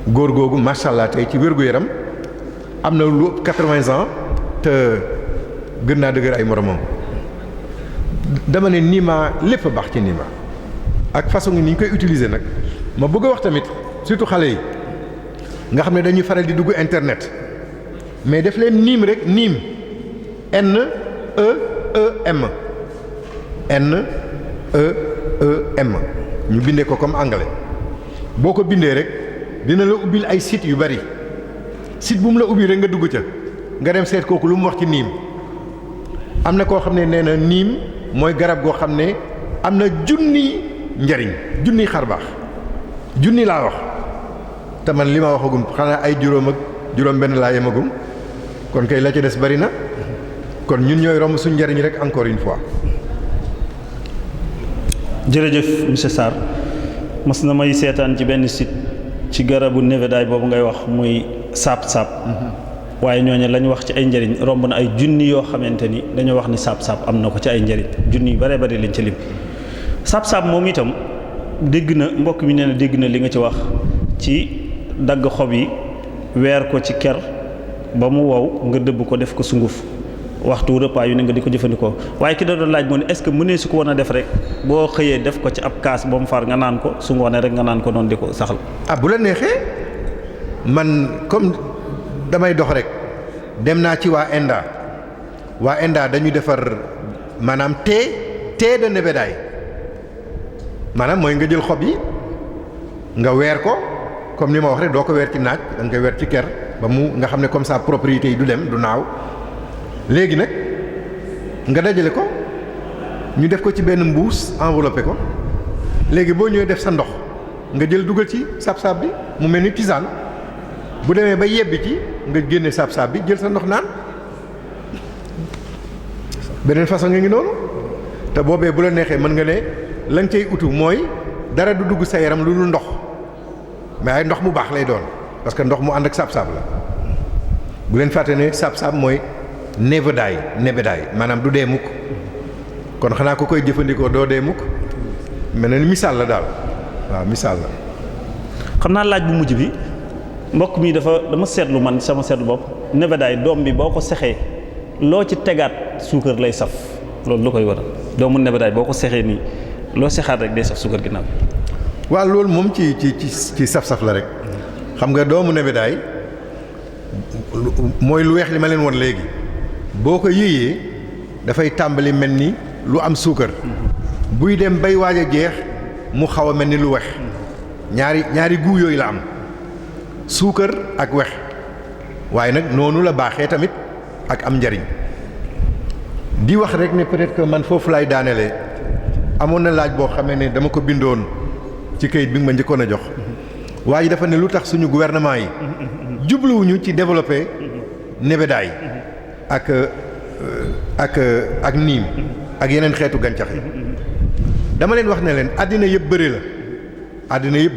góor googu macha allah tey ci wér-gu-yaram am na lu ëpp 80 ans te gën naa dëgër ay moromam dama ne niima lépp a baax ci niima ak façon ni ñu koy utiliser nag ma bëgg a wax tamit surtout xale yi nga xam ne dañuy faral di dugg internet mais def leen niim rek niim NEEM NEEM ñu bindee ko comme anglais boo ko bindee rek dina la ubbil ay sites yu bari site bu mu la ubbi rek nga dugg ca nga dem seet kooku lu mu wax ci niim am na koo xam ne nee na niim mooy garab goo xam ne am na junni njariñ junni xar baax junni laa wax te man li ma waxagum xanaa ay juróom ak juróom benn laa yemagum kon kay la ca des bari na kon ñun ñooy romb suñ njariñ rek encore une fois. jërëjëf monsieur Sarr mas na may seetaan ci benn site ci garabu nebedaay boobu ngay wax muy saab-saab waaye ñooñu lañ wax ci ay njëriñ romb na ay junni yoo xamante ni dañoo wax ni saab-saab am na ko ci ay njëriñ junni yu bare bari lañ ci lim saab-saab moom itam dégg na mbokk mi nee na dégg na li nga ci wax ci dagg xob yi weer ko ci ker ba mu wow nga dëbb ko def ko sunguf waxtu repas yu ne nga di ko jëfandikoo waaye ki da doon laaj moo ne est-ce que mënee su ko woon a def rek boo xëyee def ko ci ab kaas ba mu far nga naan ko su ngoonee rek nga naan ko noonu di ko saxal. bu la neexee man comme damay dox rek dem naa ci waa Enda dañuy defar maanaam thé de nebedaay maanaam mooy nga jël xob yi nga weer ko comme ni ma wax rek doo ko weer ci naaj da nga koy weer ci ker ba mu nga xam ne comme ça propriété yi du dem du naaw. léegi nag nga dajale ko ñu def ko ci benn mbuus enveloppé ko léegi boo ñëwee def sa ndox nga jël dugal ci saab-saab bi mu mel ni tisane bu demee ba yebbi ci nga génne saab-saab bi jël sa ndox naan beneen façon nga ngi noonu te boobee bu la neexee mën nga ne la nga cay utu mooy dara du dugg sa yaram lu dul ndox mais ay ndox mu baax lay doon parce que ndox mu ànd ak saab-saab la bu leen fàtte ne saab-saab mooy nebedaay maanaam du dee mukk kon xanaa ko koy jëfandikoo doo dee mukk mel na ni misaal la daal waaw misaal la. xam naa laaj bu mujj bi mbokk mi dama seetlu man sama seetlu bopp nebedaay doom bi boo ko sexee loo ci tegaat suukar lay saf loolu lu koy waral doomu nebedaay boo ko sexee nii loo sexaat rek day saf suukar ginnaaw. waaw loolu moom ci saf-saf la rek xam nga doomu nebedaay mooy lu weex li ma leen woon léegi. boo ko yéeyee dafay tàmbali mel ni lu am suukar buy dem bay waaj a jeex mu xaw a mel ni lu wex ñaari goût yooyu la am suukar ak wex waaye nag noonu la baaxee tamit ak am njariñ di wax rek ne peut-être que man foofu laay daanelee amoon na laaj boo xamee ne dama ko bindoon ci kayit bi nga ma njëkkoon a jox waa ji dafa ne lu tax suñu gouvernement yi jubluwuñu ci développer nebedaay ak niim ak yeneen xeetu gàncax yi dama leen wax ne leen àddina yëpp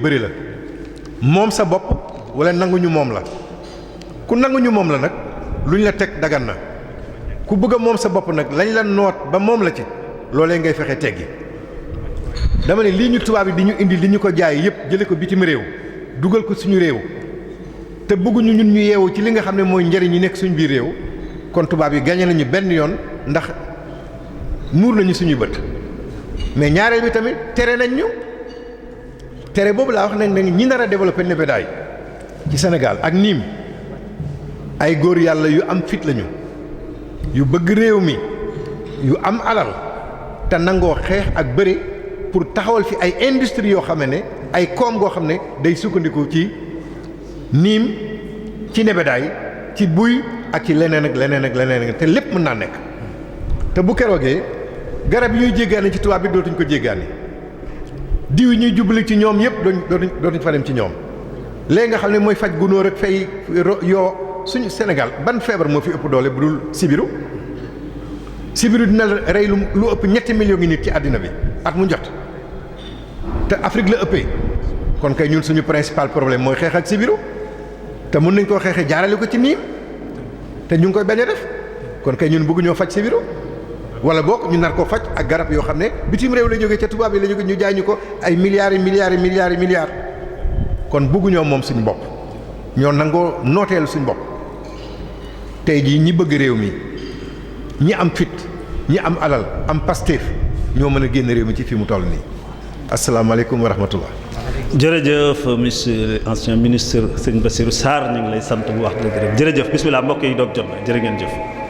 bëri la moom sa bopp wala nanguñu moom la ku nanguñu moom la nag luñ la teg dagan na ku bëgg a moom sa bopp nag lañ la noot ba moom la ci loolee ngay fexe teggi dama ne lii ñu tubaab yi di ñu indi li ñu ko jaay yëpp jële ko bitim réew dugal ko suñu réew te bëgguñu ñun ñu yeewu ci li nga xam ne mooy njariñ yi nekk suñu biir réew kon tubaab yi gañe nañu benn yoon ndax muur nañu suñuy bët mais ñaareel bi tamit tere nañ ñu tere boobu laa wax nañ ne ñi nar a développer nebedaay ci Sénégal ak niim ay góor yàlla yu am fit lañu yu bëgg réew mi yu am alal te nangoo xeex ak bëre pour taxawal fi ay industrie yoo xam ne ay koom goo xam ne day sukkandiku ci niim ci nebedaay ci buy ak ci leneen ak leneen ak leneen te lépp mën naa nekk te bu keroogee garab yi ñuy jéggaane ci tubaab bi dootuñ ko jéggaane diw yi ñuy jubali ci ñoom yëpp dootuñ fa dem ci ñoom léegi nga xam ne mooy faj gunóor ak fay yoo suñu Sénégal ban feebar moo fi ëpp doole bu dul sibiru dina rey lu ëpp 7 millions ngi nit ci àddina bi at mu jot te Afrique la ëppee kon kay ñun suñu principal problème mooy xeex ak sibiru te mën nañ koo xeexee jaarale ko ci niim te ñu ngi koy bañ a def kon kay ñun bëgg ñoo faj sibiru wala boog ñu nar koo faj ak garab yoo xam ne bitim réew la jógee ca tubaab yi la jógee ñu jaay ñu ko ay milliards yi milliards kon bëgguñoo moom suñu bopp ñoo nangoo nooteel suñu bopp tey jii ñi bëgg réew mi ñi am fit ñi am alal am Pastef ñoo mën a génn réew mi ci fi mu toll nii asalaamaaleykum wa rahmatullah. jërëjëf monsieur ancien ministre sëñ Bassirou Sarr ñu ngi lay sant bu wax dëgg rek jërëjëf bismillah mbokk yi doog jot na jërë ngeen jëf.